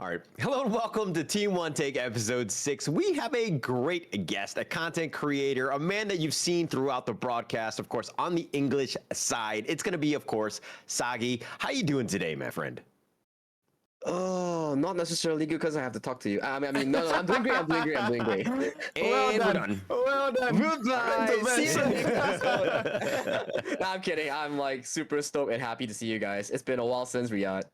All right. Hello and welcome to Team One Take episode 6. We have a great guest, a content creator, a man that you've seen throughout the broadcast, of course, on the English side. It's going to be, of course, Sagi. How you doing today, my friend? Oh, not necessarily good because I have to talk to you. No, I'm doing great. I'm doing great. I'm doing great. And Well we're done. done. Well done. Goodbye. See you in the next Domestic. episode. No, I'm kidding. I'm like super stoked and happy to see you guys. It's been a while since Riyadh.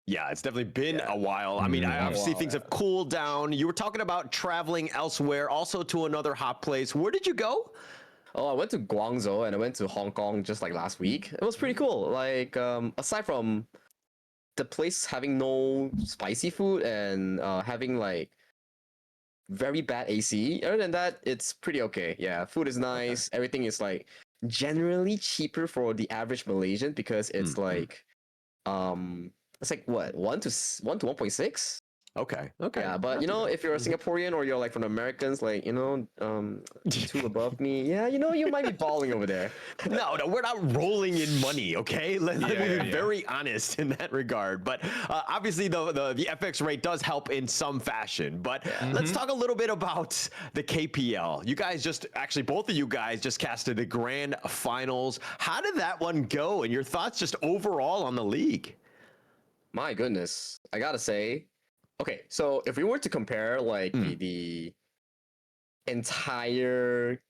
Yeah, it's definitely been a while. I mean, obviously things have cooled down. You were talking about traveling elsewhere, also to another hot place. Where did you go? Oh, I went to Guangzhou and I went to Hong Kong just like last week. It was pretty cool. Like, aside from the place having no spicy food and having like very bad AC, other than that, it's pretty okay. Yeah, food is nice. Everything is like generally cheaper for the average Malaysian because it's like it's like what 1 to 1.6. Okay. Yeah, but you know, if you're a Singaporean or you're like from Americans, like two above me, yeah, you might be balling over there. No, we're not rolling in money, okay? Let me be very honest in that regard. But obviously, the FX rate does help in some fashion. But let's talk a little bit about the KPL. You guys both of you guys just casted the grand finals. How did that one go? And your thoughts just overall on the league? My goodness, I gotta say, okay, so if we were to compare like the entire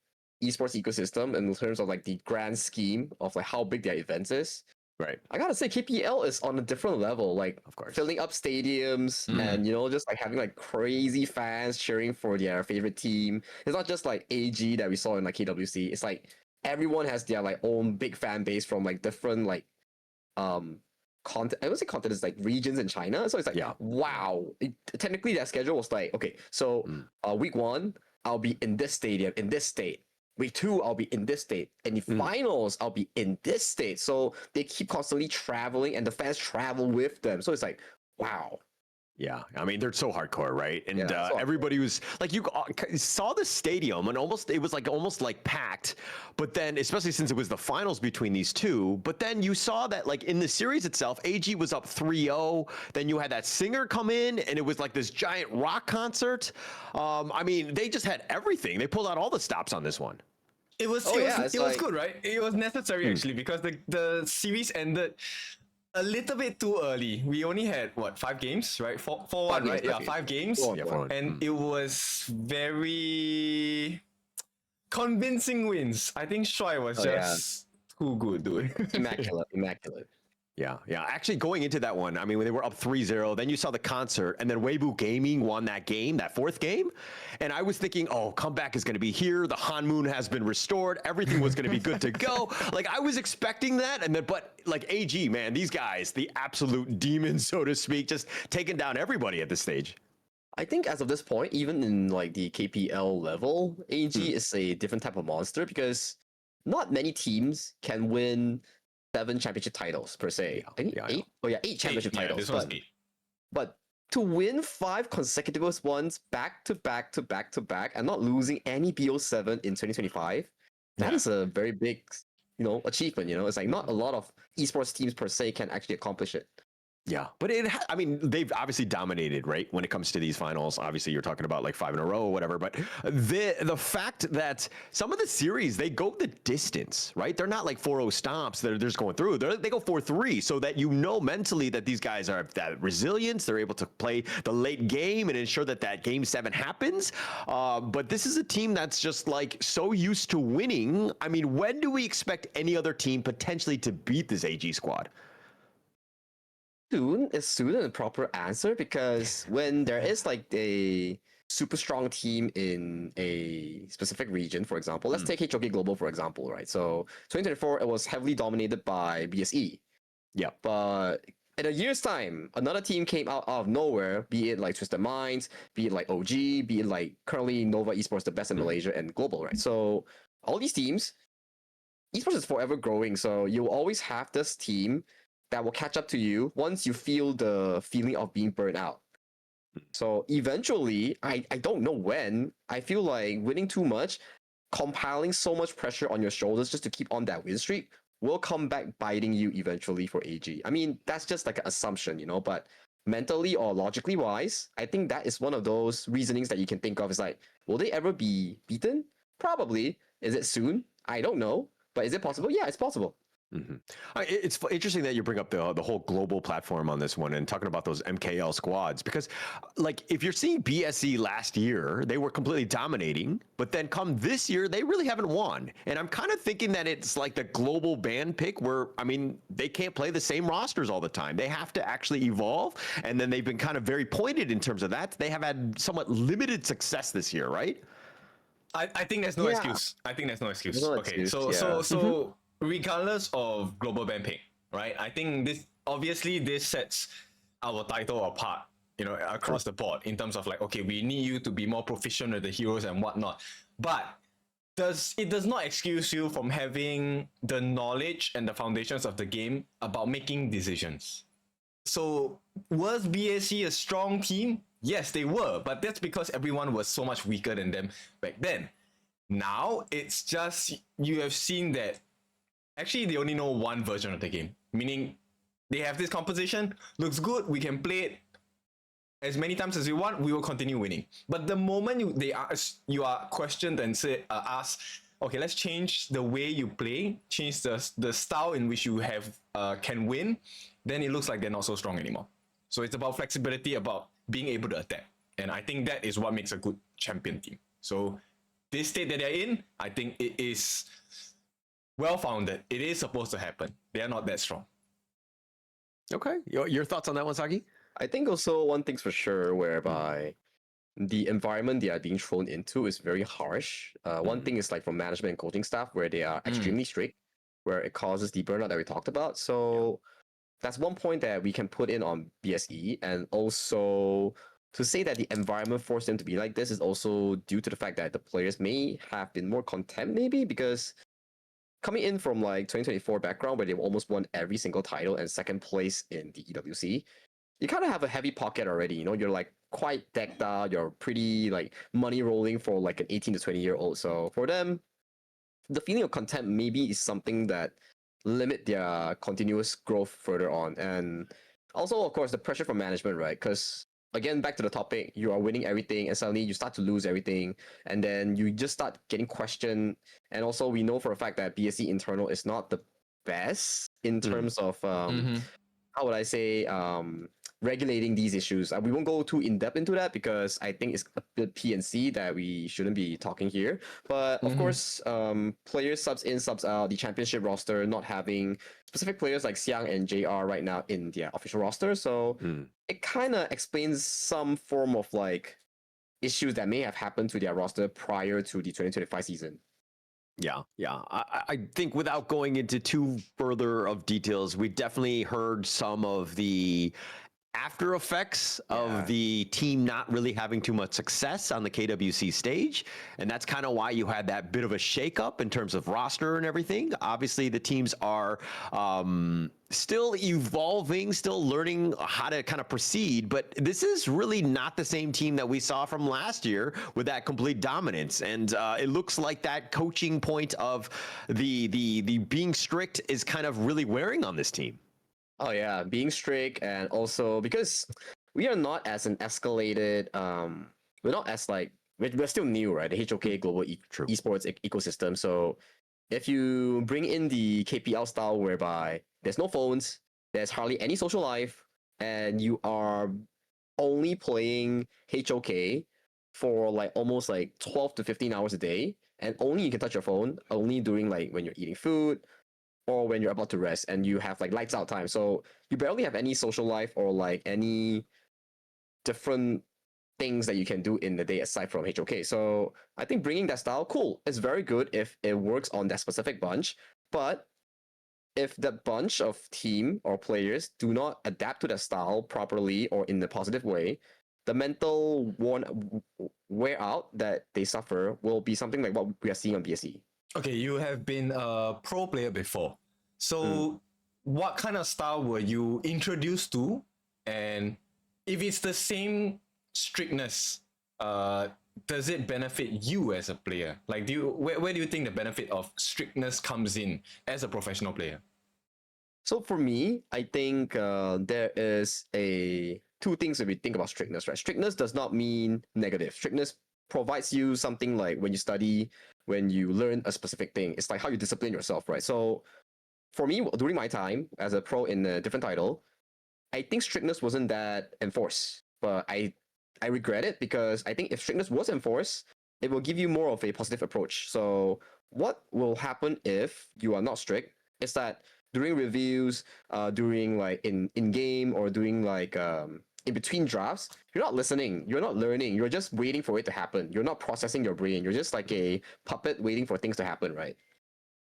esports ecosystem in terms of like the grand scheme of like how big their events is, right? I gotta say KPL is on a different level. Like, of course, filling up stadiums and just like having like crazy fans cheering for their favorite team. It's not just like AG that we saw in like KWC. It's like everyone has their like own big fan base from like different like content. I would say content is like regions in China. So it's like, wow. Technically, that schedule was like, okay, so week 1, I'll be in this stadium, in this state. Week 2, I'll be in this state. And the finals, I'll be in this state. So they keep constantly traveling and the fans travel with them. So it's like, wow. Yeah, I mean, they're so hardcore, right? And so everybody was like, you saw the stadium and it was almost like packed. But then, especially since it was the finals between these two, but then you saw that like in the series itself, AG was up 3-0. Then you had that singer come in and it was like this giant rock concert. I mean, they just had everything. They pulled out all the stops on this one. It was good, right? It was necessary actually because the series ended a little bit too early. We only had 5 games, right? 4-1, right? Yeah, 5 games. And it was very convincing wins. I think Shuai was just too good, dude. Immaculate. Yeah. Actually, going into that one, I mean, when they were up 3-0, then you saw the concert, and then Weibo Gaming won that game, that 4th game. And I was thinking, oh, comeback is going to be here. The Han Moon has been restored. Everything was going to be good to go. Like, I was expecting that. And then, but like AG, man, these guys, the absolute demons, so to speak, just taking down everybody at this stage. I think as of this point, even in like the KPL level, AG is a different type of monster because not many teams can win 7 championship titles per se. I think 8. Oh yeah, 8 championship titles. This was 8. But to win 5 consecutive ones back to back and not losing any BO7 in 2025, that is a very big, achievement. It's like not a lot of esports teams per se can actually accomplish it. Yeah, but I mean, they've obviously dominated, right? When it comes to these finals, obviously you're talking about like 5 in a row or whatever, but the fact that some of the series, they go the distance, right? They're not like 4-0 stomps that are just going through. They go 4-3 so that mentally that these guys are that resilience. They're able to play the late game and ensure that game 7 happens. But this is a team that's just like so used to winning. I mean, when do we expect any other team potentially to beat this AG squad? Soon is the proper answer because when there is like a super strong team in a specific region, for example, let's take HOK Global for example, right? So 2024 it was heavily dominated by BSE. Yeah, but in a year's time, another team came out of nowhere, be it like Twisted Minds, be it like OG, be it like currently Nova Esports, the best in Malaysia and global, right? So all these teams, esports is forever growing, so you'll always have this team that will catch up to you once you feel the feeling of being burnt out. So eventually, I don't know when, I feel like winning too much, compiling so much pressure on your shoulders just to keep on that win streak will come back biting you eventually for AG. I mean, that's just like an assumption, but mentally or logically wise, I think that is one of those reasonings that you can think of. Is like, will they ever be beaten? Probably. Is it soon? I don't know. But is it possible? Yeah, it's possible. Mm-hmm. It's interesting that you bring up the whole global platform on this one and talking about those MKL squads, because like if you're seeing BSE last year, they were completely dominating, but then come this year, they really haven't won. And I'm kind of thinking that it's like the global ban pick where, I mean, they can't play the same rosters all the time. They have to actually evolve. And then they've been kind of very pointed in terms of that. They have had somewhat limited success this year, right? I think there's no excuse. I think there's no excuse. No Okay, excuse, so regardless of global ban pick, right? I think this sets our title apart, across the board in terms of like, okay, we need you to be more proficient with the heroes and whatnot. But it does not excuse you from having the knowledge and the foundations of the game about making decisions. So was BSC a strong team? Yes, they were, but that's because everyone was so much weaker than them back then. Now it's just you have seen that actually they only know one version of the game, meaning they have this composition, looks good, we can play it as many times as we want, we will continue winning. But the moment you are questioned and asked, okay, let's change the way you play, change the style in which you have can win, then it looks like they're not so strong anymore. So it's about flexibility, about being able to adapt. And I think that is what makes a good champion team. So this state that they're in, I think it is well-founded. It is supposed to happen. They are not that strong. Okay. Your thoughts on that one, Saki? I think also one thing's for sure, whereby the environment they are being thrown into is very harsh. One thing is like from management and coaching staff, where they are extremely strict, where it causes the burnout that we talked about. So that's one point that we can put in on BSE. And also to say that the environment forced them to be like this is also due to the fact that the players may have been more content, maybe because coming in from like 2024 background where they've almost won every single title and second place in the EWC, you kind of have a heavy pocket already. You're like quite decked out. You're pretty like money rolling for like an 18 to 20-year-old. So for them, the feeling of content maybe is something that limit their continuous growth further on. And also, of course, the pressure from management, right? Because again, back to the topic, you are winning everything and suddenly you start to lose everything. And then you just start getting questioned. And also, we know for a fact that BSC internal is not the best in terms of, how would I say, regulating these issues. We won't go too in depth into that because I think it's a bit PNC that we shouldn't be talking here. But of course, players subs in, subs out, the championship roster not having specific players like Xiang and JR right now in their official roster. So it kind of explains some form of like issues that may have happened to their roster prior to the 2025 season. Yeah. I think without going into too further of details, we definitely heard some of the after effects of the team not really having too much success on the KWC stage. And that's kind of why you had that bit of a shakeup in terms of roster and everything. Obviously, the teams are still evolving, still learning how to kind of proceed. But this is really not the same team that we saw from last year with that complete dominance. And it looks like that coaching point of the being strict is kind of really wearing on this team. Oh yeah, being strict, and also because we are not as an escalated, we're not as like we're still new, right? The HOK global esports ecosystem. So if you bring in the KPL style, whereby there's no phones, there's hardly any social life, and you are only playing HOK for like almost like 12 to 15 hours a day, and only you can touch your phone, only during like when you're eating food, or when you're about to rest and you have like lights out time. So you barely have any social life or like any different things that you can do in the day aside from HOK. So I think bringing that style, cool. It's very good if it works on that specific bunch. But if that bunch of team or players do not adapt to that style properly or in the positive way, the mental wear out that they suffer will be something like what we are seeing on BSE. Okay, you have been a pro player before. So what kind of style were you introduced to? And if it's the same strictness, does it benefit you as a player? Like, where do you think the benefit of strictness comes in as a professional player? So for me, I think there is a two things if we think about strictness, right? Strictness does not mean negative. Strictness provides you something like when you study, when you learn a specific thing. It's like how you discipline yourself, right? So for me, during my time as a pro in a different title, I think strictness wasn't that enforced, but I regret it because I think if strictness was enforced, it will give you more of a positive approach. So what will happen if you are not strict is that during reviews, during like in game or doing like in between drafts, you're not listening, you're not learning, you're just waiting for it to happen. You're not processing your brain. You're just like a puppet waiting for things to happen, right?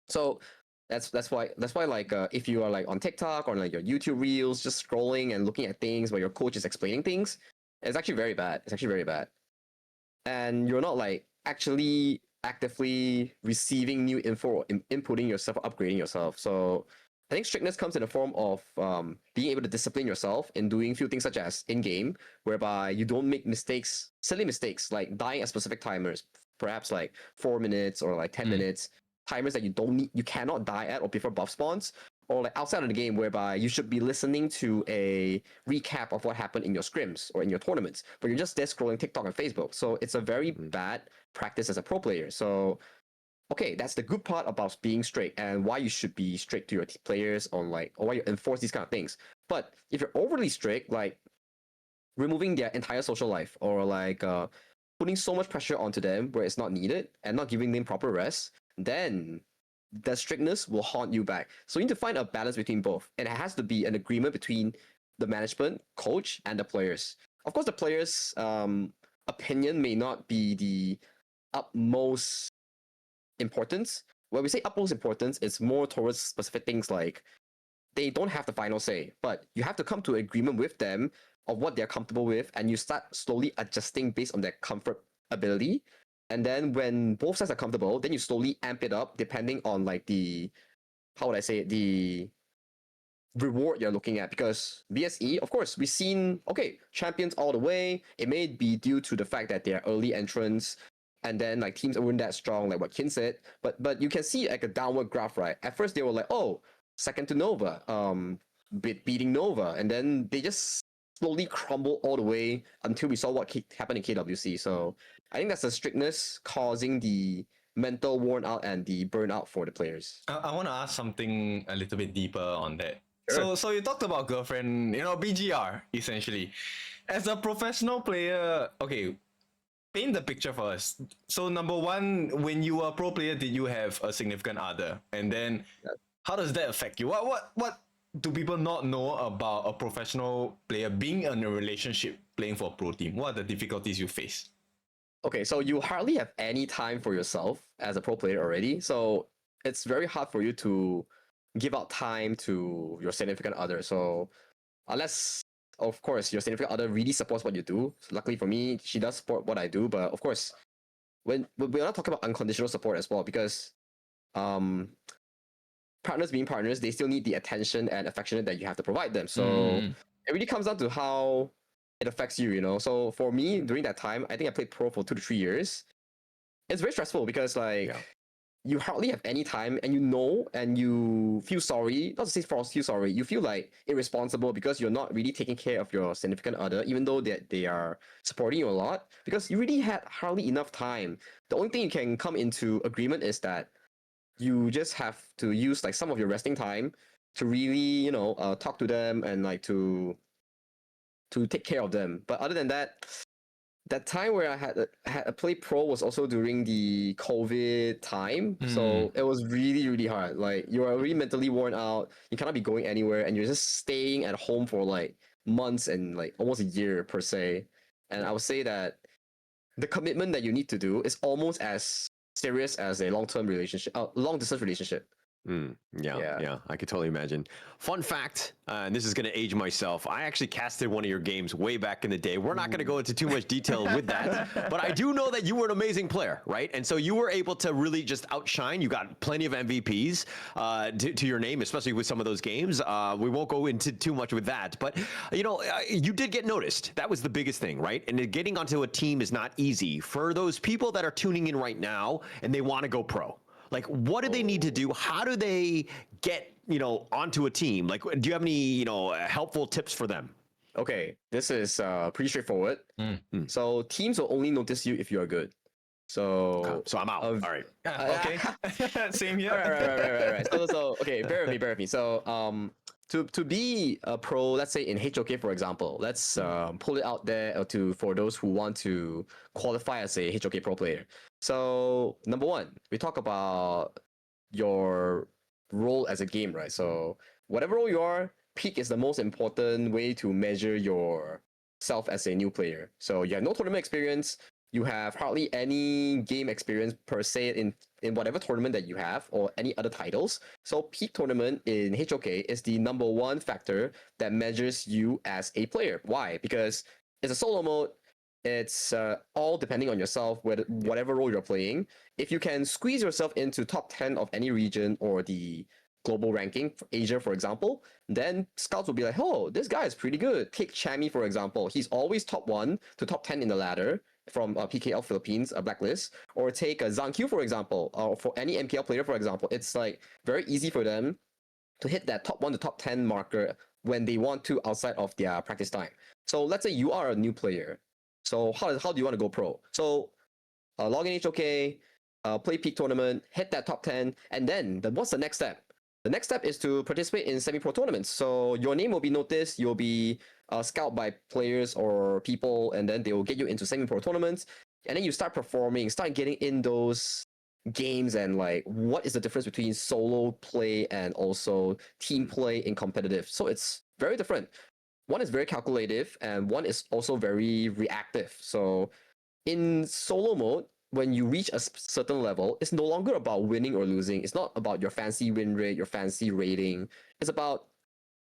So that's why like if you are like on TikTok or like your YouTube reels, just scrolling and looking at things where your coach is explaining things, it's actually very bad. It's actually very bad, and you're not like actually actively receiving new info or inputting yourself, or upgrading yourself. So I think strictness comes in the form of being able to discipline yourself in doing few things such as in game, whereby you don't make mistakes, silly mistakes like dying at specific timers, perhaps like 4 minutes or like 10 minutes, timers that you don't need, you cannot die at or before buff spawns, or like outside of the game whereby you should be listening to a recap of what happened in your scrims or in your tournaments, but you're just there scrolling TikTok and Facebook. So it's a very bad practice as a pro player. So okay, that's the good part about being strict and why you should be strict to your players on like, or why you enforce these kind of things. But if you're overly strict, like removing their entire social life or like putting so much pressure onto them where it's not needed and not giving them proper rest, then the strictness will haunt you back. So you need to find a balance between both. And it has to be an agreement between the management, coach, and the players. Of course, the players' opinion may not be the utmost importance. When we say utmost importance, it's more towards specific things like they don't have the final say, but you have to come to agreement with them of what they're comfortable with, and you start slowly adjusting based on their comfort ability. And then when both sides are comfortable, then you slowly amp it up depending on like the, how would I say it, the reward you're looking at. Because BSE, of course, we've seen, okay, champions all the way. It may be due to the fact that they're early entrants, and then like teams weren't that strong, like what Kin said. But you can see like a downward graph, right? At first they were like, oh, second to Nova, beating Nova, and then they just slowly crumble all the way until we saw what happened in KWC. So I think that's the strictness causing the mental worn out and the burnout for the players. I want to ask something a little bit deeper on that. Sure. So you talked about girlfriend, BGR essentially. As a professional player, okay, paint the picture for us. So number one, when you were a pro player, did you have a significant other? And then how does that affect you? What do people not know about a professional player being in a relationship playing for a pro team? What are the difficulties you face? Okay, so you hardly have any time for yourself as a pro player already. So it's very hard for you to give out time to your significant other. So unless, of course, your significant other really supports what you do. So luckily for me, she does support what I do. But of course, when we're not talking about unconditional support as well, because partners being partners, they still need the attention and affection that you have to provide them. So it really comes down to how it affects you, you know. So for me, during that time, I think I played pro for 2 to 3 years. It's very stressful because like you hardly have any time, and you know, and you feel sorry. Not to say feel sorry, you feel like irresponsible because you're not really taking care of your significant other, even though they are supporting you a lot. Because you really had hardly enough time. The only thing you can come into agreement is that you just have to use like some of your resting time to really, talk to them and like to take care of them. But other than that, that time where I had a play pro was also during the COVID time. So it was really, really hard. Like you are already mentally worn out. You cannot be going anywhere, and you're just staying at home for like months and like almost a year per se. And I would say that the commitment that you need to do is almost as serious as a long-term relationship, long distance relationship. Yeah, I could totally imagine. Fun fact, and this is going to age myself. I actually casted one of your games way back in the day. We're not going to go into too much detail with that, but I do know that you were an amazing player, right? And so you were able to really just outshine. You got plenty of MVPs to your name, especially with some of those games. We won't go into too much with that, but you did get noticed. That was the biggest thing, right? And getting onto a team is not easy for those people that are tuning in right now and they want to go pro. Like, what do they need to do? How do they get, onto a team? Like, do you have any, helpful tips for them? Okay, this is pretty straightforward. So teams will only notice you if you are good. So So I'm out. All right. Okay. Same here. Right. So okay, bear with me. So to be a pro, let's say in HOK for example, let's pull it out there for those who want to qualify as a HOK pro player. So number one, we talk about your role as a game, right? So whatever role you are, peak is the most important way to measure yourself as a new player. So you have no tournament experience, you have hardly any game experience per se in whatever tournament that you have or any other titles. So peak tournament in HOK is the number one factor that measures you as a player. Why? Because it's a solo mode. It's all depending on yourself, whatever role you're playing. If you can squeeze yourself into top 10 of any region or the global ranking, for Asia, for example, then scouts will be like, oh, this guy is pretty good. Take Chami, for example. He's always top 1 to top 10 in the ladder from PKL Philippines, a blacklist. Or take Zhang Q, for example, or for any MKL player, for example. It's like very easy for them to hit that top 1 to top 10 marker when they want to outside of their practice time. So let's say you are a new player. So how do you want to go pro? So log in HOK, play peak tournament, hit that top 10, and then what's the next step? The next step is to participate in semi-pro tournaments. So your name will be noticed, you'll be scouted by players or people, and then they will get you into semi-pro tournaments, and then you start performing, start getting in those games, and like what is the difference between solo play and also team play in competitive. So it's very different. One is very calculative and one is also very reactive. So in solo mode, when you reach a certain level, it's no longer about winning or losing. It's not about your fancy win rate, your fancy rating. It's about,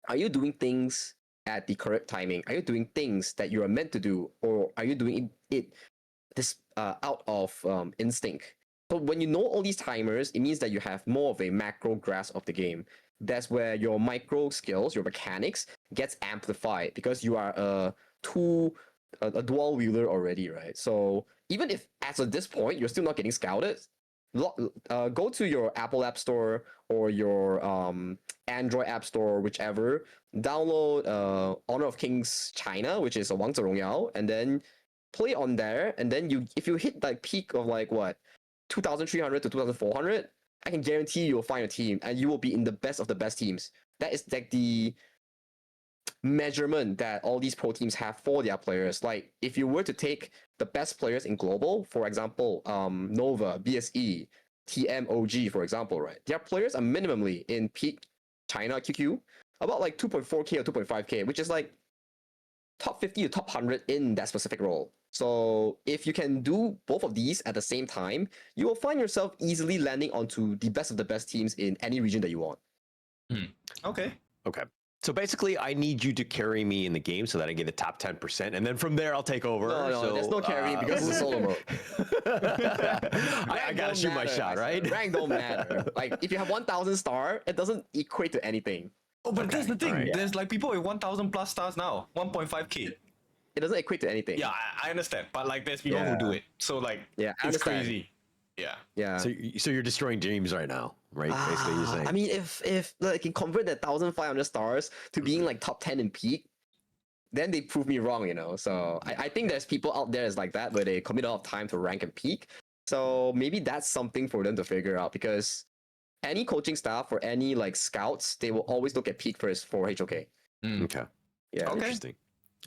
are you doing things at the correct timing? Are you doing things that you are meant to do, or are you doing it this out of instinct? So when you know all these timers, it means that you have more of a macro grasp of the game. That's where your micro skills, your mechanics, gets amplified because you are a dual wielder already, right? So even if as of this point you're still not getting scouted, go to your Apple App Store or your Android App Store, whichever. Download Honor of Kings China, which is a 王者荣耀, and then play on there. And then if you hit like peak of like what 2,300 to 2,400, I can guarantee you'll find a team and you will be in the best of the best teams. That is like the measurement that all these pro teams have for their players. Like if you were to take the best players in global, for example, Nova, BSE, TMOG, for example, right? Their players are minimally in peak China QQ about like 2.4K or 2.5K, which is like top 50 to top 100 in that specific role. So if you can do both of these at the same time, you will find yourself easily landing onto the best of the best teams in any region that you want. Okay. So basically, I need you to carry me in the game so that I get the top 10%, and then from there I'll take over. No, so, there's no carry because it's a solo mode. I gotta shoot my shot, right? Rank don't matter. Like if you have 1,000 star, it doesn't equate to anything. Oh, but that's the thing. Right. There's like people with 1,000 plus stars now, 1.5K. It doesn't equate to anything. Yeah, I understand, but like there's people who do it. So like, it's crazy. Yeah. So you're destroying dreams right now, right? Basically, you're saying. I mean, if like can convert that 1,500 stars to being like top 10 in peak, then they prove me wrong, you know. So I think there's people out there is like that where they commit a lot of time to rank and peak. So maybe that's something for them to figure out, because any coaching staff or any like scouts, they will always look at peak first for HOK. Okay. Yeah. Okay. Interesting.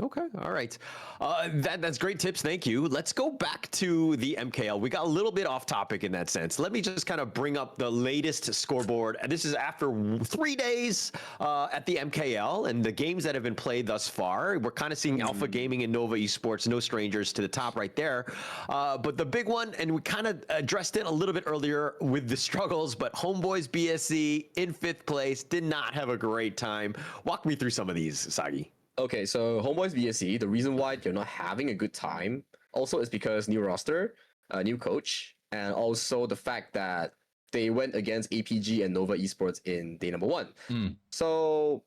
Okay, all right. That's great tips. Thank you. Let's go back to the MKL. We got a little bit off topic in that sense. Let me just kind of bring up the latest scoreboard. And this is after 3 days at the MKL and the games that have been played thus far. We're kind of seeing Alpha Gaming and Nova Esports, no strangers to the top right there. But the big one, and we kind of addressed it a little bit earlier with the struggles, but Homeboys BSC in 5th place did not have a great time. Walk me through some of these, Sagi. Okay, so Homeboys BSC, the reason why you're not having a good time also is because new roster, new coach, and also the fact that they went against APG and Nova Esports in day number 1. So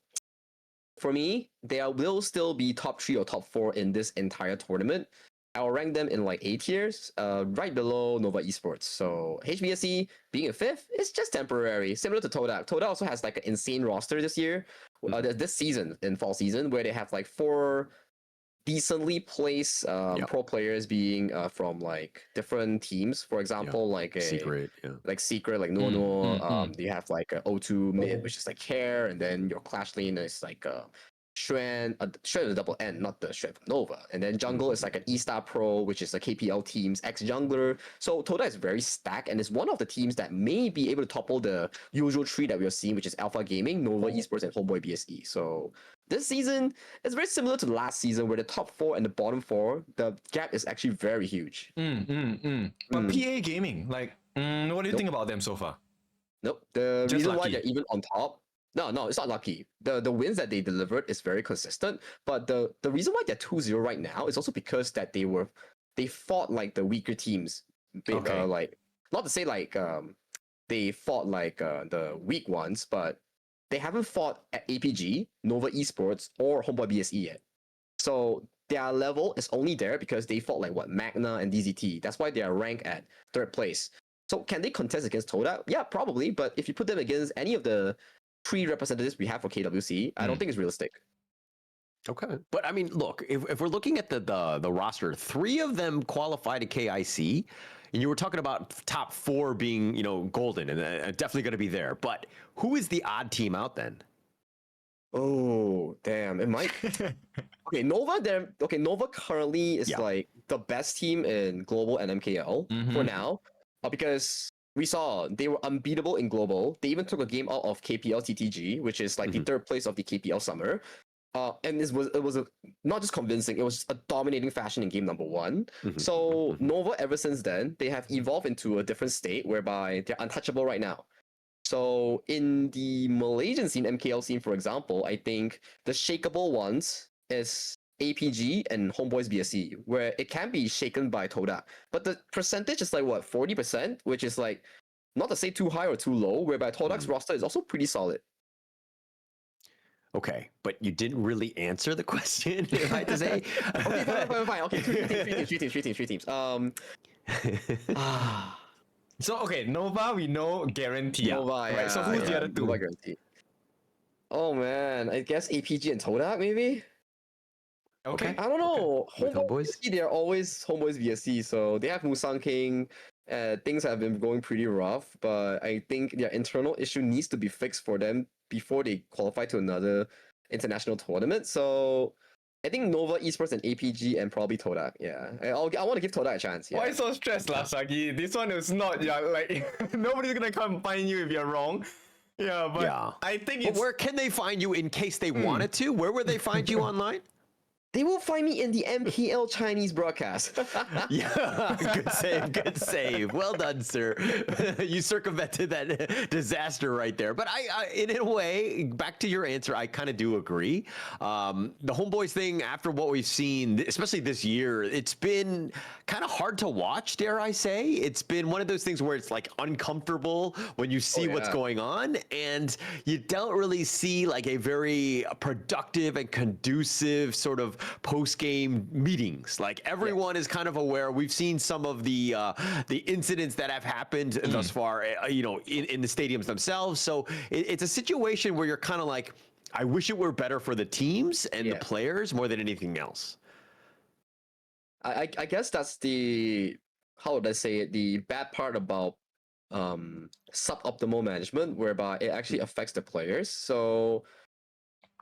for me, there will still be top 3 or top 4 in this entire tournament. I'll rank them in like A tiers, right below Nova Esports. So HBSE being a fifth is just temporary, similar to Todak. Todak also has like an insane roster this year, this season in fall season, where they have like 4 decently placed pro players being from like different teams. For example, like a Secret, like Secret, like Nuo. You have like a O2 mid, which is like Care, and then your Clash lane is like Xuan, Xuan is a double N, not the Xuan from Nova. And then jungle is like an E-Star Pro, which is a KPL team's ex-jungler. So Toda is very stacked and is one of the teams that may be able to topple the usual three that we are seeing, which is Alpha Gaming, Nova Esports, and Homeboy BSE. So this season is very similar to last season, where the top 4 and the bottom 4, the gap is actually very huge. But PA Gaming, like, what do you think about them so far? Nope. The Just reason why lucky. they're even on top. No, it's not lucky. The wins that they delivered is very consistent. But the reason why they're 2-0 right now is also because that they fought like the weaker teams. Okay. Like, not to say like they fought like the weak ones, but they haven't fought at APG, Nova Esports, or Homeboy BSE yet. So their level is only there because they fought like what, Magna and DZT. That's why they are ranked at 3rd place. So can they contest against Toda? Yeah, probably. But if you put them against any of the 3 representatives we have for KWC, I don't think it's realistic. Okay, but I mean, look, if we're looking at the roster, 3 of them qualify to KIC, and you were talking about top 4 being, you know, golden, and definitely going to be there. But who is the odd team out then? Oh, damn! It might. Okay, Nova. Nova currently is like the best team in global and MKL for now, because we saw they were unbeatable in global. They even took a game out of KPL TTG, which is like the 3rd place of the KPL summer. And it was not just convincing; it was a dominating fashion in game number 1. So Nova, ever since then, they have evolved into a different state whereby they're untouchable right now. So in the Malaysian scene, MKL scene, for example, I think the shakeable ones is APG and Homeboys BSE, where it can be shaken by Toda. But the percentage is like what, 40%, which is like not to say too high or too low, whereby Todak's roster is also pretty solid. Okay, but you didn't really answer the question, if I had to say. Okay, fine. Okay, 3 teams. So okay, Nova we know guarantee. Nova, right? So who's the other 2? Nova guarantee. Oh man, I guess APG and Todak maybe. Okay. I don't know. Homeboys? They're always Homeboys VSC, so they have Musang King. Things have been going pretty rough, but I think their internal issue needs to be fixed for them before they qualify to another international tournament. So I think Nova Esports and APG and probably Todak. Yeah, I want to give Todak a chance. Yeah. Why so stressed, Sagi? This one is not. Yeah, like nobody's gonna come find you if you're wrong. Yeah, but I think it's. But where can they find you in case they wanted to? Where would they find you online? They will find me in the MKL Chinese broadcast. Yeah, good save. Well done, sir. You circumvented that disaster right there. But I in a way, back to your answer, I kind of do agree. The Homeboys thing, after what we've seen, especially this year, it's been kind of hard to watch, dare I say. It's been one of those things where it's like uncomfortable when you see what's going on, and you don't really see like a very productive and conducive sort of post-game meetings. Like everyone is kind of aware. We've seen some of the incidents that have happened thus far, you know, in the stadiums themselves. So it's a situation where you're kind of like, I wish it were better for the teams and the players more than anything else. I guess that's the, how would I say it, the bad part about suboptimal management, whereby it actually affects the players. So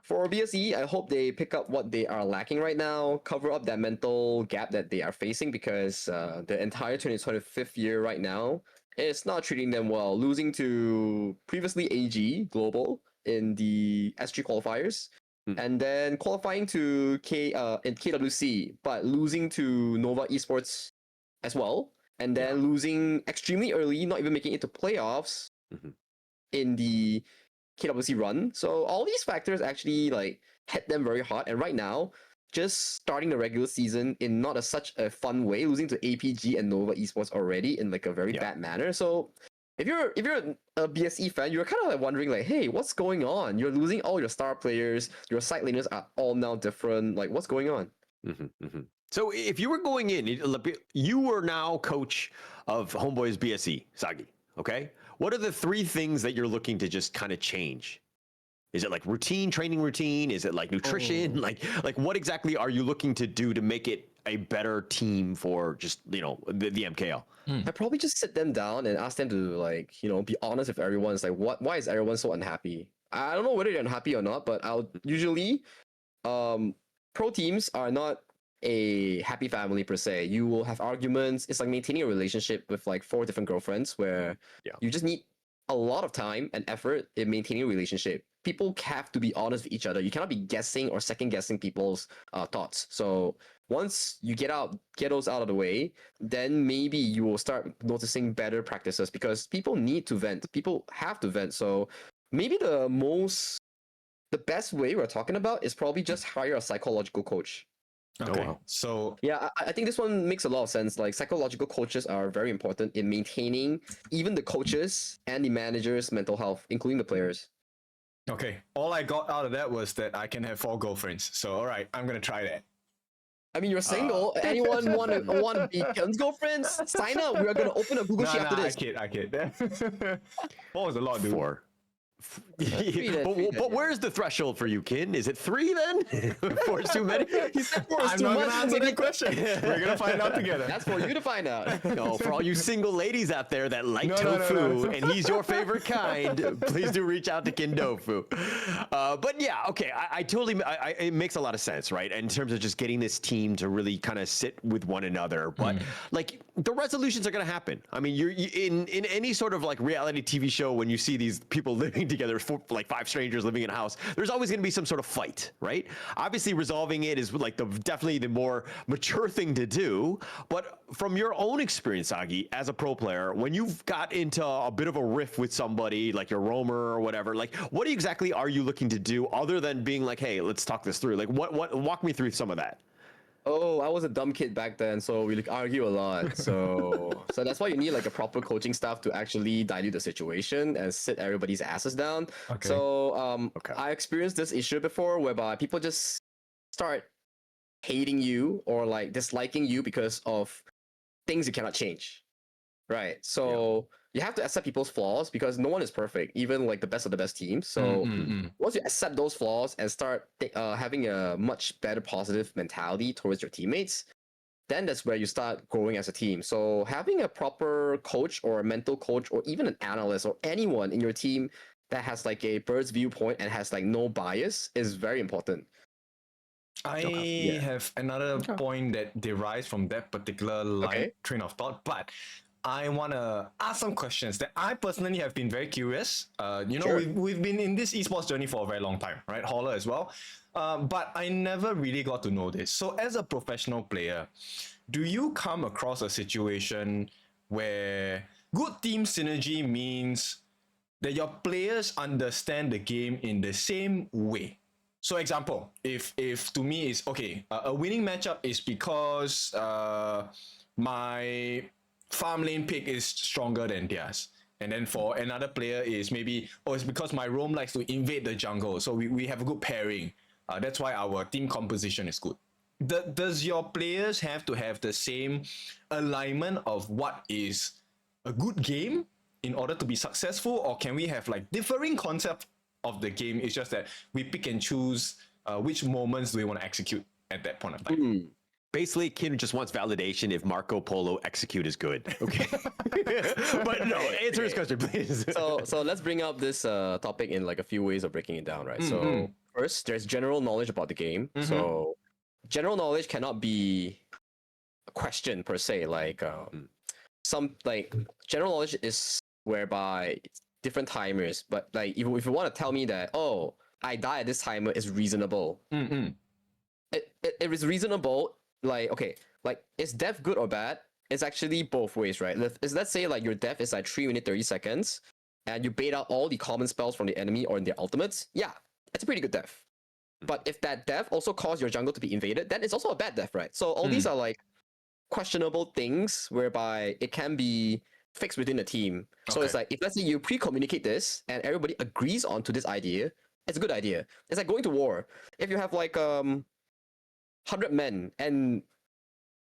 for BSE, I hope they pick up what they are lacking right now, cover up that mental gap that they are facing, because the entire 2025th year right now is not treating them well. Losing to previously AG Global in the SG qualifiers, and then qualifying to in KWC, but losing to Nova Esports as well, and then losing extremely early, not even making it to playoffs in the KWC run. So all these factors actually like hit them very hard. And right now, just starting the regular season in not such a fun way, losing to APG and Nova Esports already in like a very bad manner. So if you're a BSE fan, you're kind of like wondering like, hey, what's going on? You're losing all your star players. Your side laners are all now different. Like, what's going on? So if you were going in, you were now coach of Homeboys BSE, Sagi. Okay, what are the 3 things that you're looking to just kind of change? Is it like routine, training routine? Is it like nutrition? Like what exactly are you looking to do to make it a better team for just the MKL? I probably just sit them down and ask them to be honest with everyone. It's like why is everyone so unhappy? I don't know whether they're unhappy or not, but I'll usually pro teams are not a happy family per se. You will have arguments. It's like maintaining a relationship with like 4 different girlfriends where you just need a lot of time and effort in maintaining a relationship. People have to be honest with each other. You cannot be guessing or second guessing people's thoughts. So once you get those out of the way, then maybe you will start noticing better practices because people need to vent. People have to vent. So maybe the best way we're talking about is probably just hire a psychological coach. Okay. Oh, wow. So yeah, I think this one makes a lot of sense. Like psychological coaches are very important in maintaining even the coaches and the managers' mental health, including the players. okay, all I got out of that was that I can have 4 girlfriends. So all right, I'm gonna try that. I mean, you're single. Anyone want to be Ken's girlfriends? Sign up. We are gonna open a Google sheet after this. I kid. 4 was a lot, dude. 4. Three, But where's the threshold for you, Kin? Is it 3 then? 4 is too many? He said 4 is I'm too not much. gonna answer that question. We're gonna find out together. That's for you to find out. No, for all you single ladies out there that like No, tofu and he's your favorite kind, please do reach out to Kindofu. But yeah, okay, I totally, it makes a lot of sense, right? In terms of just getting this team to really kind of sit with one another. But like the resolutions are going to happen. I mean, you're in any sort of like reality TV show when you see these people living together, like 5 strangers living in a house, there's always going to be some sort of fight, right? Obviously, resolving it is like definitely the more mature thing to do. But from your own experience, Agi, as a pro player, when you've got into a bit of a riff with somebody, like your roamer or whatever, like what exactly are you looking to do other than being like, hey, let's talk this through? Like what walk me through some of that. Oh, I was a dumb kid back then, so we argue a lot. So that's why you need like a proper coaching staff to actually dilute the situation and sit everybody's asses down. Okay. So I experienced this issue before whereby people just start hating you or like disliking you because of things you cannot change. Right. So you have to accept people's flaws because no one is perfect, even like the best of the best teams. So once you accept those flaws and start having a much better positive mentality towards your teammates, then that's where you start growing as a team. So having a proper coach or a mental coach or even an analyst or anyone in your team that has like a bird's viewpoint and has like no bias is very important. I have another point that derives from that particular train of thought, but I want to ask some questions that I personally have been very curious. Sure. We've been in this esports journey for a very long time, right? Holler as well. But I never really got to know this. So as a professional player, do you come across a situation where good team synergy means that your players understand the game in the same way? So example, if to me is okay, a winning matchup is because my farm lane pick is stronger than theirs. And then for another player is maybe, it's because my roam likes to invade the jungle. So we have a good pairing. That's why our team composition is good. Does your players have to have the same alignment of what is a good game in order to be successful? Or can we have like differing concept of the game? It's just that we pick and choose which moments do we want to execute at that point of time. Basically, Kin just wants validation if Marco Polo execute is good. Okay. But no, answer his question, please. So let's bring up this topic in like a few ways of breaking it down, right? So first, there's general knowledge about the game. So general knowledge cannot be a question per se. Like some like general knowledge is whereby it's different timers. But like if you want to tell me that I die at this timer is reasonable. It is reasonable. Like okay, like is death good or bad? It's actually both ways, right? Let's say like your death is like 3 minutes 30 seconds, and you bait out all the common spells from the enemy or in their ultimates. Yeah, it's a pretty good death. But if that death also caused your jungle to be invaded, then it's also a bad death, right? So all these are like questionable things whereby it can be fixed within the team. So it's like if let's say you pre-communicate this and everybody agrees onto this idea, it's a good idea. It's like going to war. If you have like 100 men and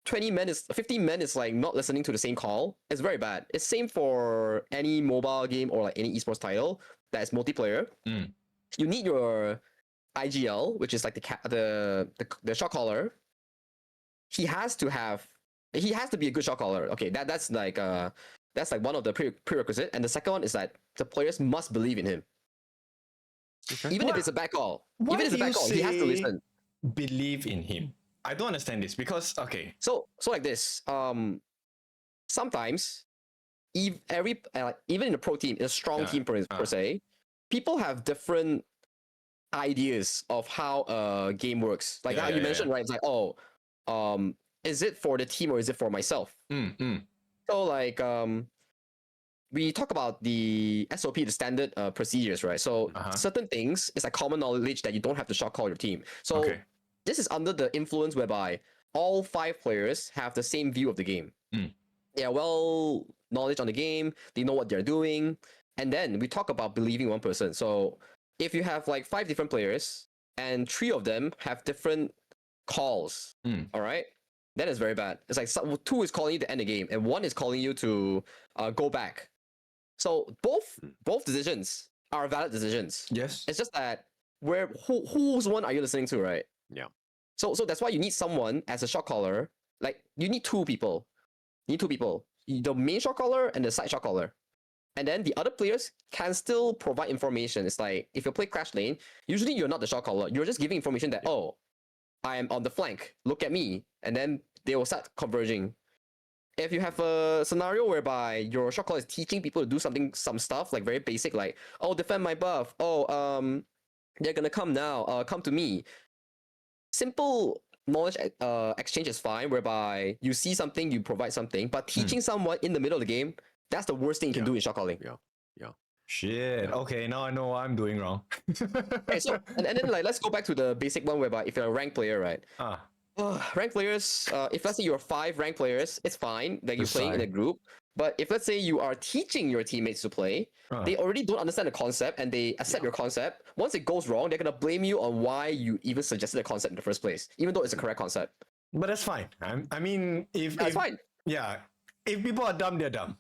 20 minutes, 15 minutes like not listening to the same call, it's very bad. It's same for any mobile game or like any esports title that is multiplayer. You need your IGL, which is like the shot caller. He has to be a good shot caller. Okay, that's like one of the prerequisite. And the second one is that the players must believe in him. Okay. Even if it's a bad call. Even if it's a bad call, he has to listen. Believe in him. I don't understand this because okay. So like this. Sometimes even in a pro team, in a strong team per se, people have different ideas of how a game works. Like how you mentioned, right? It's like, is it for the team or is it for myself? So like we talk about the SOP, the standard procedures, right? So certain things is like common knowledge that you don't have to shot call your team. So this is under the influence whereby all 5 players have the same view of the game. They are well knowledge on the game. They know what they're doing. And then we talk about believing one person. So if you have like 5 different players and 3 of them have different calls, all right, then it's very bad. It's like 2 is calling you to end the game and 1 is calling you to go back. So both decisions are valid decisions. Yes. It's just that whose one are you listening to, right? Yeah. So that's why you need someone as a shot caller. Like you need 2 people. The main shot caller and the side shot caller. And then the other players can still provide information. It's like if you play Crash Lane, usually you're not the shot caller. You're just giving information that, I am on the flank. Look at me. And then they will start converging. If you have a scenario whereby your shot caller is teaching people to do some stuff like very basic, like, defend my buff. They're gonna come now. Come to me. Simple knowledge exchange is fine, whereby you see something, you provide something, but teaching someone in the middle of the game, that's the worst thing you can do in shot calling. Yeah. Shit. Okay, now I know what I'm doing wrong. Okay, so and then like let's go back to the basic one whereby if you're a ranked player, right? Ranked players, if let's say you're 5 ranked players, it's fine that you're playing in a group. But if let's say you are teaching your teammates to play, they already don't understand the concept and they accept your concept. Once it goes wrong, they're gonna blame you on why you even suggested the concept in the first place, even though it's a correct concept. But that's fine. I mean, if fine. Yeah, if people are dumb, they're dumb.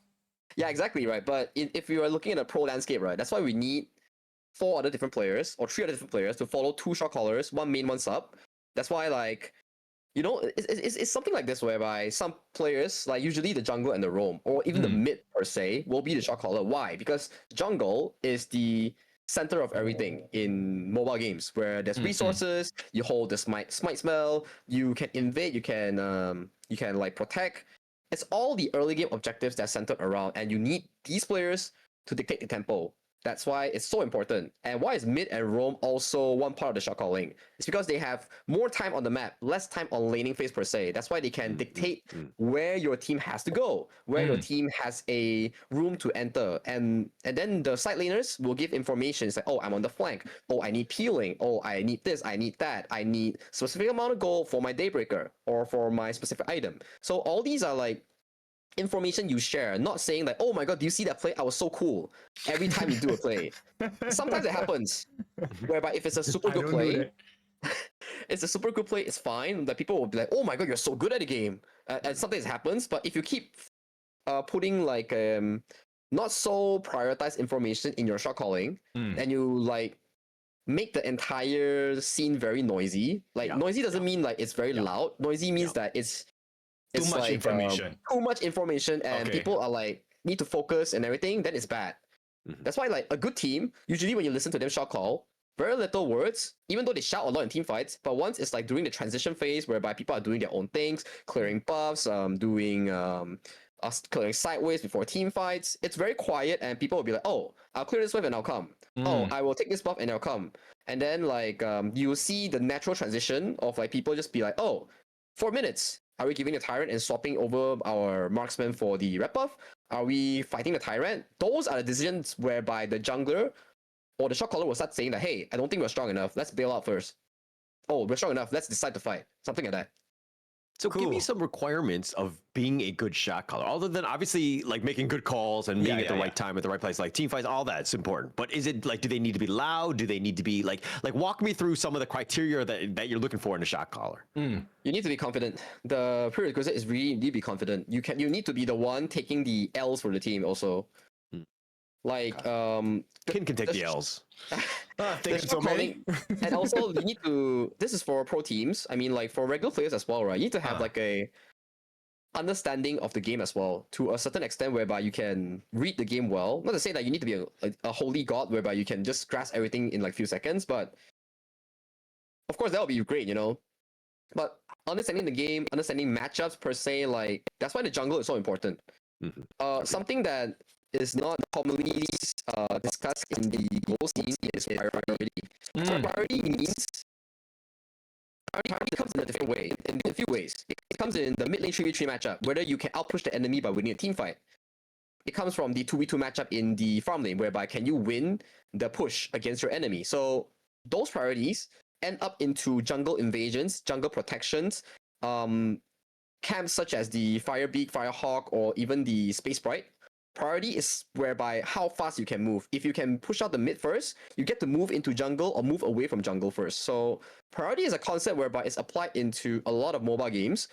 Yeah, exactly, right. But if you are looking at a pro landscape, right, that's why we need 4 other different players or 3 other different players to follow 2 shot callers, 1 main, 1 sub. That's why, like, you know, it's something like this whereby some players, like usually the jungle and the roam, or even the mid per se, will be the shot caller. Why? Because jungle is the center of everything in mobile games, where there's resources, you hold the smite spell, you can invade, you can like protect. It's all the early game objectives that are centered around, and you need these players to dictate the tempo. That's why it's so important. And why is mid and roam also one part of the shot calling? It's because they have more time on the map, less time on laning phase per se. That's why they can dictate where your team has to go, where your team has a room to enter. And then the side laners will give information. It's like, I'm on the flank. I need peeling. I need this. I need that. I need specific amount of gold for my Daybreaker or for my specific item. So all these are like information you share, not saying like, oh my god, do you see that play? I was so cool. Every time you do a play. Sometimes it happens. Whereby if it's a super good play, it's a super good play, it's fine. That people will be like, oh my god, you're so good at the game. And sometimes it happens, but if you keep putting like not so prioritized information in your shot calling, and you like make the entire scene very noisy. Like noisy doesn't mean like it's very loud. Noisy means that it's too much information. Too much information, and people are like need to focus and everything. Then it's bad. That's why like a good team, usually when you listen to them shot call, very little words, even though they shout a lot in team fights. But once it's like during the transition phase, whereby people are doing their own things, clearing buffs, doing clearing sideways before team fights, it's very quiet, and people will be like, "Oh, I'll clear this wave and I'll come. Oh, I will take this buff and I'll come." And then like you will see the natural transition of like people just be like, "Oh, 4 minutes. Are we giving the tyrant and swapping over our marksman for the red buff? Are we fighting the tyrant?" Those are the decisions whereby the jungler or the shot caller will start saying that, "Hey, I don't think we're strong enough. Let's bail out first. Oh, we're strong enough. Let's decide to fight." Something like that. So give me some requirements of being a good shot caller, other than obviously like making good calls and being at the right time at the right place, like team fights, all that's important. But is it like, do they need to be loud? Do they need to be like walk me through some of the criteria that you're looking for in a shot caller? You need to be confident. The prerequisite is really you need to be confident. You need to be the one taking the L's for the team also. Like Kin can take the L's. Thanks so many. And also you need to, this is for pro teams. I mean, like for regular players as well, right? You need to have like a understanding of the game as well, to a certain extent, whereby you can read the game well. Not to say that you need to be a holy god whereby you can just grasp everything in like few seconds, but of course that would be great, you know. But understanding the game, understanding matchups per se, like that's why the jungle is so important. Something that is not commonly discussed in the global scene is priority. So priority means priority comes in a different way, in a few ways. It comes in the mid lane 3v3 matchup, whether you can outpush the enemy by winning a team fight. It comes from the 2v2 matchup in the farm lane, whereby can you win the push against your enemy. So those priorities end up into jungle invasions, jungle protections, camps such as the Firebeak, Firehawk, or even the Space Sprite. Priority is whereby how fast you can move. If you can push out the mid first, you get to move into jungle or move away from jungle first. So priority is a concept whereby it's applied into a lot of mobile games.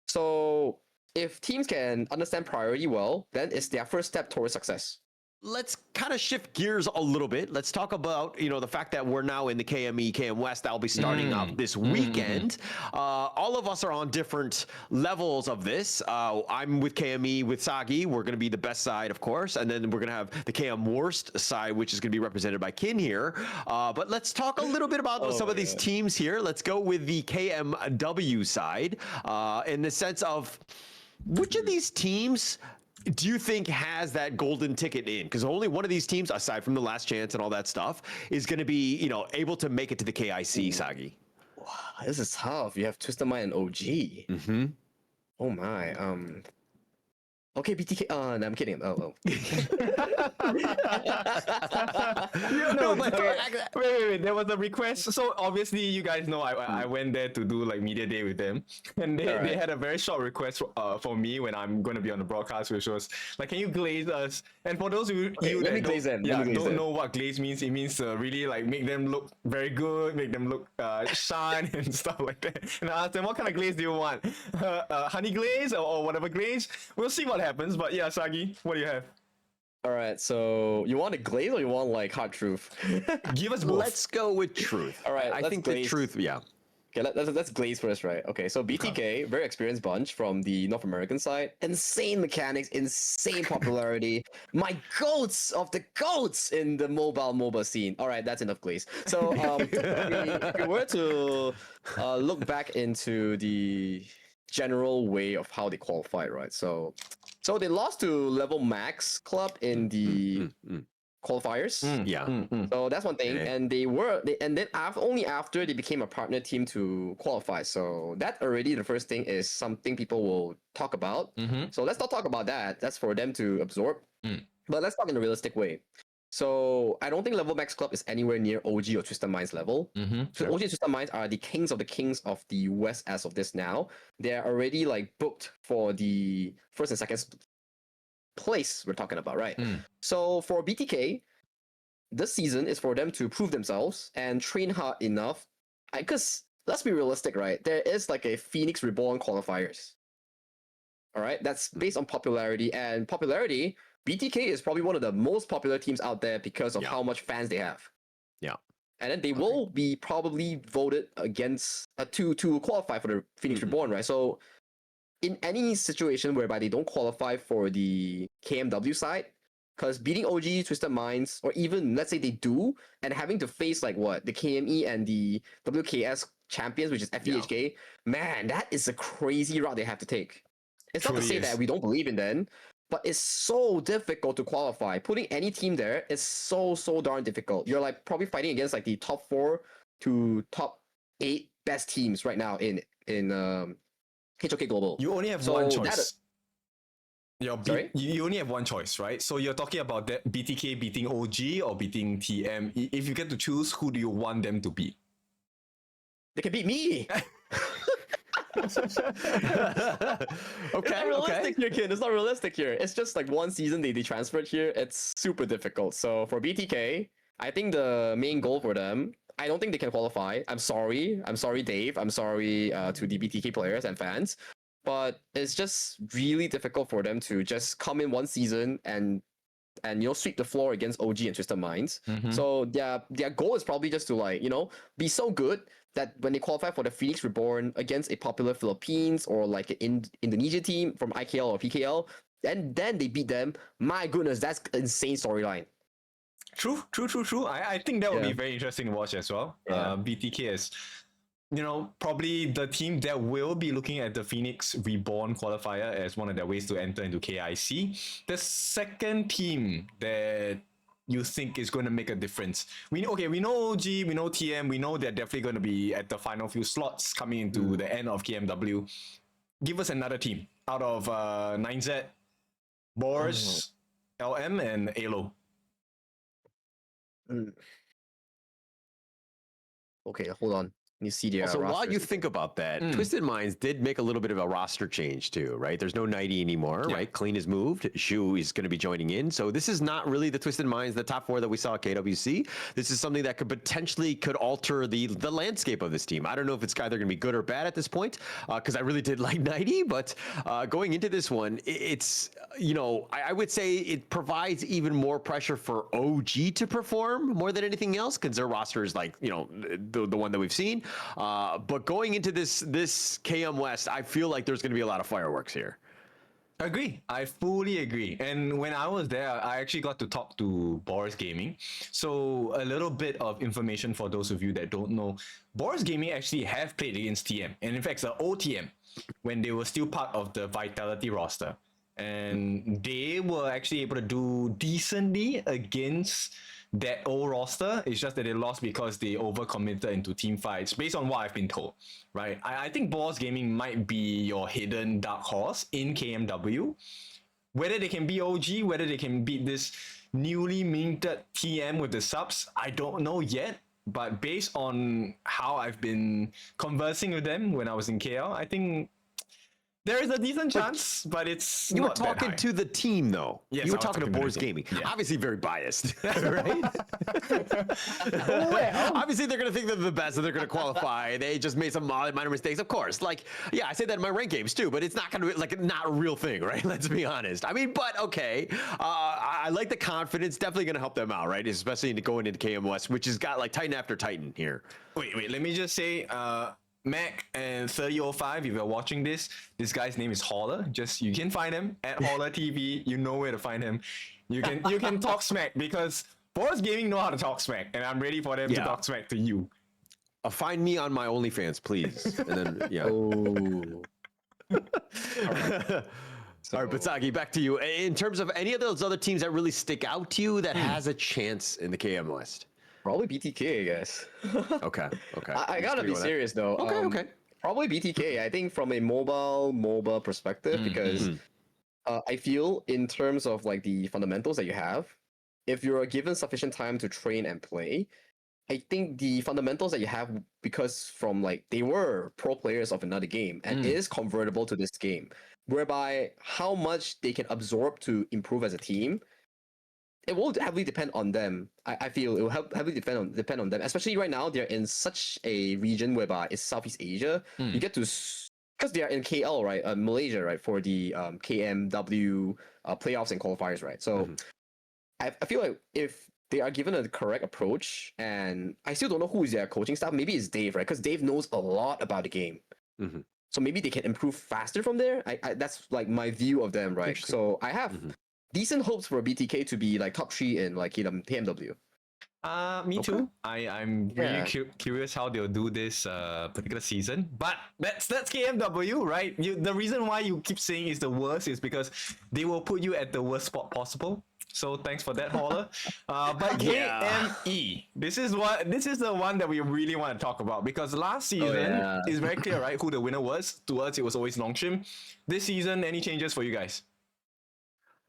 So if teams can understand priority well, then it's their first step towards success. Let's kind of shift gears a little bit. Let's talk about, you know, the fact that we're now in the KME, KM West. That'll be starting up this weekend. All of us are on different levels of this. I'm with KME with Sagi. We're going to be the best side, of course. And then we're going to have the KM Worst side, which is going to be represented by Kin here. But let's talk a little bit about some of these teams here. Let's go with the KMW side in the sense of which of these teams do you think has that golden ticket in? Because only one of these teams, aside from the last chance and all that stuff, is going to be, you know, able to make it to the KIC, Sagi. Wow, this is tough. You have Twisted Mind and OG. Oh my. Okay, BTK. No, I'm kidding. Oh. No, but wait. There was a request. So obviously, you guys know I went there to do like media day with them, and they had a very short request for me when I'm going to be on the broadcast, which was like, can you glaze us? And for those of you that don't know what glaze means, it means really like make them look very good, make them look shine and stuff like that. And I asked them, what kind of glaze do you want? Honey glaze or whatever glaze? We'll see what happens. But yeah, Sagi, what do you have? All right, so you want a glaze or you want like hard truth? Give us both. Let's go with truth. All right, I think glaze. The truth, yeah. Okay, let's glaze first, right? Okay, so BTK, very experienced bunch from the North American side. Insane mechanics, insane popularity. My goats of the goats in the MOBA scene. All right, that's enough glaze. So if we were to look back into the general way of how they qualified, right? So they lost to Level Max Club in the qualifiers. So that's one thing, and then only after they became a partner team to qualify. So that already the first thing is something people will talk about. So let's not talk about that. That's for them to absorb. But let's talk in a realistic way. So I don't think Level Max Club is anywhere near OG or Twisted Minds level. So OG and Twisted Minds are the kings of the West as of this now. They're already like booked for the first and second place we're talking about, right? So for BTK, this season is for them to prove themselves and train hard enough. Because let's be realistic, right? There is like a Phoenix Reborn qualifiers. All right, that's based on popularity, and popularity. BTK is probably one of the most popular teams out there because of how much fans they have. And then they will be probably voted against to qualify for the Phoenix Reborn, right? So in any situation whereby they don't qualify for the KMW side, because beating OG, Twisted Minds, or even let's say they do, and having to face like the KME and the WKS champions, which is FEHK, man, that is a crazy route they have to take. It's not to say that we don't believe in them, but it's so difficult to qualify. Putting any team there is so darn difficult. You're like probably fighting against like the top 4 to top 8 best teams right now in HOK Global. You only have one choice. You only have one choice, right? So you're talking about that BTK beating OG or beating TM. If you get to choose, who do you want them to beat? They can beat me. It's not realistic here, kid. It's not realistic here. It's just like one season they transferred here. It's super difficult. So for BTK, I think the main goal for them, I don't think they can qualify. I'm sorry. I'm sorry, Dave. I'm sorry to the BTK players and fans. But it's just really difficult for them to just come in one season and sweep the floor against OG and Twisted Minds. So their goal is probably just to like be so good that when they qualify for the Phoenix Reborn against a popular Philippines or like an Indonesia team from IKL or PKL, and then they beat them. My goodness, that's an insane storyline. True. I think that would be very interesting to watch as well. BTK is, probably the team that will be looking at the Phoenix Reborn qualifier as one of their ways to enter into KIC. The second team that you think is going to make a difference. We know OG, we know TM, we know they're definitely going to be at the final few slots coming into the end of KMW. Give us another team out of 9Z, Boars, LM, and ALO. Okay, hold on. You see the so while you think about that, Twisted Minds did make a little bit of a roster change too, right? There's no Nighty anymore, right? Clean is moved. Shu is going to be joining in. So this is not really the Twisted Minds, the top four that we saw at KWC. This is something that could potentially alter the landscape of this team. I don't know if it's either going to be good or bad at this point, because I really did like Nighty, but going into this one, it's, I would say it provides even more pressure for OG to perform more than anything else, because their roster is like, the one that we've seen. But going into this KM West, I feel like there's going to be a lot of fireworks here. Agree. I fully agree. And when I was there, I actually got to talk to Boris Gaming. So a little bit of information for those of you that don't know. Boris Gaming actually have played against TM. And in fact, the OTM, when they were still part of the Vitality roster. And they were actually able to do decently against that old roster. It's just that they lost because they overcommitted into team fights, based on what I've been told, right? I think Boss Gaming might be your hidden dark horse in KMW. Whether they can be OG, whether they can beat this newly minted TM with the subs, I don't know yet. But based on how I've been conversing with them when I was in KL, I think there is a decent chance, but it's you were not that talking high. to the team, though. Yes, you were I was talking to talking Boris to the Gaming. team. Yeah. Obviously, very biased, right? Obviously, they're going to think they're the best, and they're going to qualify. They just made some minor mistakes, of course. Like, I say that in my ranked games too, but it's not going to be like not a real thing, right? Let's be honest. I mean, but okay. I like the confidence. Definitely going to help them out, right? Especially going into KM West, which has got like Titan after Titan here. Wait. Let me just say. Mac and 3005, if you're watching this guy's name is Holler. You can find him at Holler TV. You know where to find him. You can talk smack, because Boris Gaming know how to talk smack, and I'm ready for them to talk smack to you. Find me on my OnlyFans, please. And then All right, Batsagi, back to you. In terms of any of those other teams that really stick out to you that has a chance in the KM West. Probably BTK, I guess. Okay. I gotta be serious though. Okay. Probably BTK. I think from a mobile perspective, because I feel in terms of like the fundamentals that you have, if you're given sufficient time to train and play, I think the fundamentals that you have, because from like they were pro players of another game and it is convertible to this game, whereby how much they can absorb to improve as a team, it will heavily depend on them. I feel it will heavily depend on them, especially right now they're in such a region whereby it's Southeast Asia. You get to, because they are in KL, right, Malaysia, right, for the KMW playoffs and qualifiers, right. So I feel like if they are given a correct approach, and I still don't know who is their coaching staff. Maybe it's Dave, right? Because Dave knows a lot about the game. So maybe they can improve faster from there. I that's like my view of them, right? So I have decent hopes for BTK to be like top 3 in like KMW. Me too. I'm really curious how they'll do this particular season. But that's KMW, right? The reason why you keep saying is the worst is because they will put you at the worst spot possible. So thanks for that, Holler. But KME, this is the one that we really want to talk about, because last season is very clear, right? Who the winner was. To us, it was always Longshim. This season, any changes for you guys?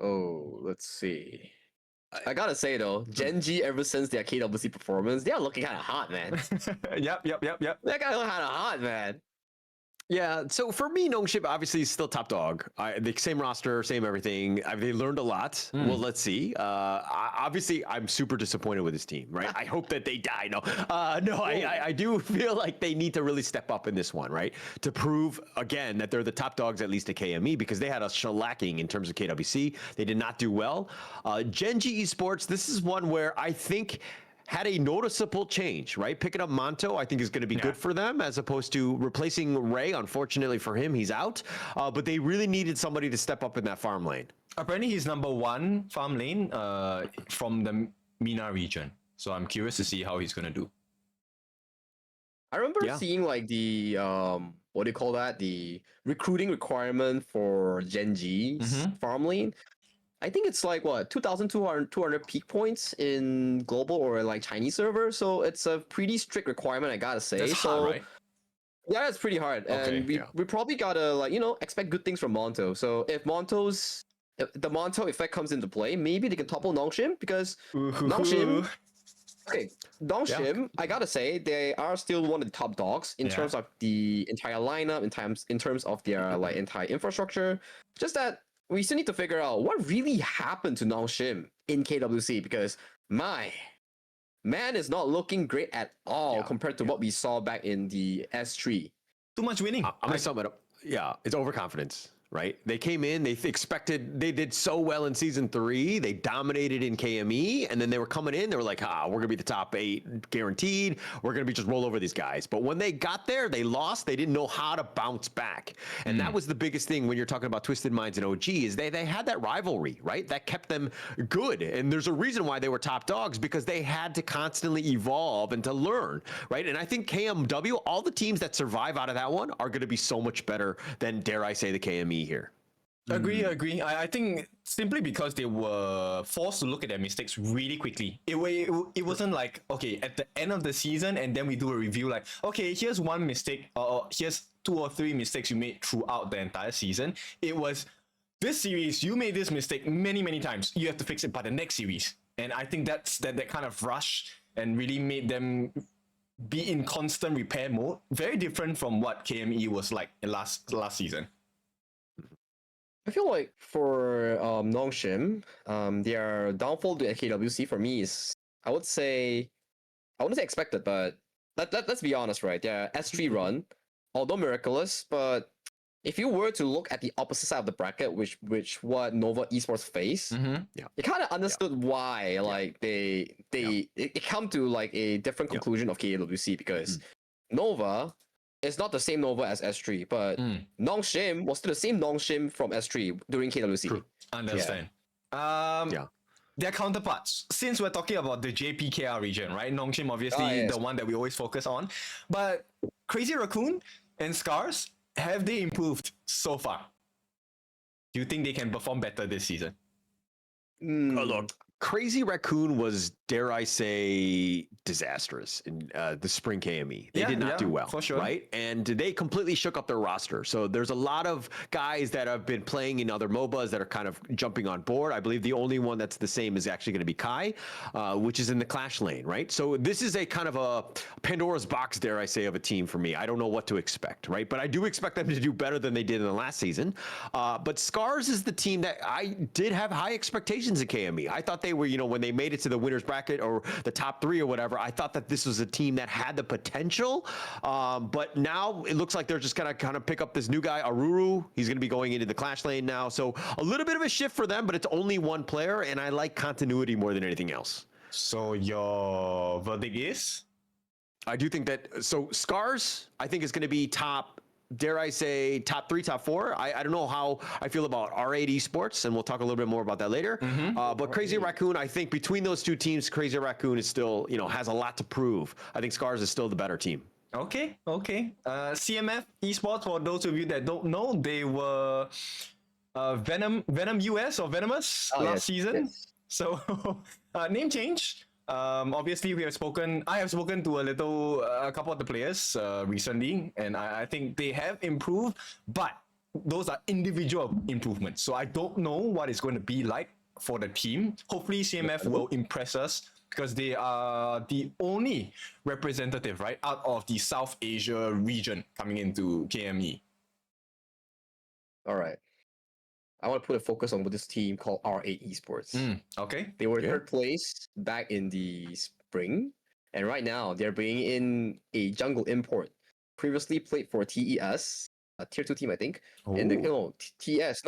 Oh, let's see. I gotta say though, Gen G, ever since their KWC performance, they are looking kind of hot, man. Yep. They're kind of hot, man. Yeah, so for me, Nongshim obviously is still top dog. The same roster, same everything. They learned a lot. Well, let's see. Obviously, I'm super disappointed with this team, right? I hope that they die. I do feel like they need to really step up in this one, right? To prove, again, that they're the top dogs, at least at KME, because they had a shellacking in terms of KWC. They did not do well. Genji Esports, this is one where I think had a noticeable change, right? Picking up Monto, I think, is going to be good for them as opposed to replacing Ray. Unfortunately for him, he's out. But they really needed somebody to step up in that farm lane. Apparently, he's number 1 farm lane from the MENA region. So I'm curious to see how he's going to do. I remember seeing like the what do you call that? The recruiting requirement for Genji's farm lane. I think it's like what 2,200 peak points in global or like Chinese server. So it's a pretty strict requirement, I gotta say. That's hard, right? Yeah, it's pretty hard, and we probably gotta like expect good things from Monto. So if the Monto effect comes into play, maybe they can topple Nongshim because Nongshim. Okay, Nongshim, I gotta say they are still one of the top dogs in terms of the entire lineup, in terms of their like entire infrastructure. Just that we still need to figure out what really happened to Nongshim in KWC because man is not looking great at all compared to what we saw back in the S3. Too much winning. I'm gonna sum it up. Yeah, it's overconfidence. Right? They came in, they did so well in season 3, they dominated in KME, and then they were coming in, they were like, we're gonna be the top 8 guaranteed, we're gonna be just roll over these guys. But when they got there, they lost, they didn't know how to bounce back. And that was the biggest thing when you're talking about Twisted Minds and OG, is they had that rivalry, right? That kept them good. And there's a reason why they were top dogs, because they had to constantly evolve and to learn, right? And I think KMW, all the teams that survive out of that one are gonna be so much better than, dare I say, the KME here. Agree. I think simply because they were forced to look at their mistakes really quickly. It wasn't like, okay, at the end of the season, and then we do a review like, okay, here's one mistake, or here's 2 or 3 mistakes you made throughout the entire season. It was, this series, you made this mistake many, many times. You have to fix it by the next series. And I think that's that kind of rush and really made them be in constant repair mode. Very different from what KME was like in last season. I feel like for Nongshim, their downfall to KWC for me is, I wouldn't say expected, but let's be honest, right? Their S3 run, although miraculous, but if you were to look at the opposite side of the bracket, which what Nova Esports face, you kind of understood why like it come to like a different conclusion of KWC because Nova. It's not the same Nova as S3, but Nongshim was still the same Nongshim from S3 during KWC. Understand. Their counterparts, since we're talking about the JPKR region, right? Nongshim, obviously, the one that we always focus on. But Crazy Raccoon and Scars, have they improved so far? Do you think they can perform better this season? Look, Crazy Raccoon was, dare I say, disastrous in the spring KME. They did not do well, for sure. Right? And they completely shook up their roster. So there's a lot of guys that have been playing in other MOBAs that are kind of jumping on board. I believe the only one that's the same is actually going to be Kai, which is in the Clash lane, right? So this is a kind of a Pandora's box, dare I say, of a team for me. I don't know what to expect, right? But I do expect them to do better than they did in the last season. But Scars is the team that I did have high expectations at KME. I thought they were, when they made it to the winner's bracket or the top 3 or whatever, I thought that this was a team that had the potential. But now it looks like they're just going to kind of pick up this new guy, Aruru. He's going to be going into the Clash lane now. So a little bit of a shift for them, but it's only one player, and I like continuity more than anything else. So your verdict is? I do think that, so Scars, I think is going to be top, dare I say, top 3, top 4. I don't know how I feel about R8 Esports, and we'll talk a little bit more about that later. But Crazy Raccoon, I think between those two teams, Crazy Raccoon is still, has a lot to prove. I think Scars is still the better team. Okay. CMF Esports, for those of you that don't know, they were Venom US or Venomous last season. Yes. So name change. Obviously, I have spoken to a couple of the players recently, and I think they have improved, but those are individual improvements. So I don't know what it's going to be like for the team. Hopefully, CMF will impress us because they are the only representative, right, out of the South Asia region coming into KME. All right. I want to put a focus on this team called R8 Esports. Okay. They were third place back in the spring, and right now they're bringing in a jungle import. Previously played for TES, a tier 2 team, I think. And TES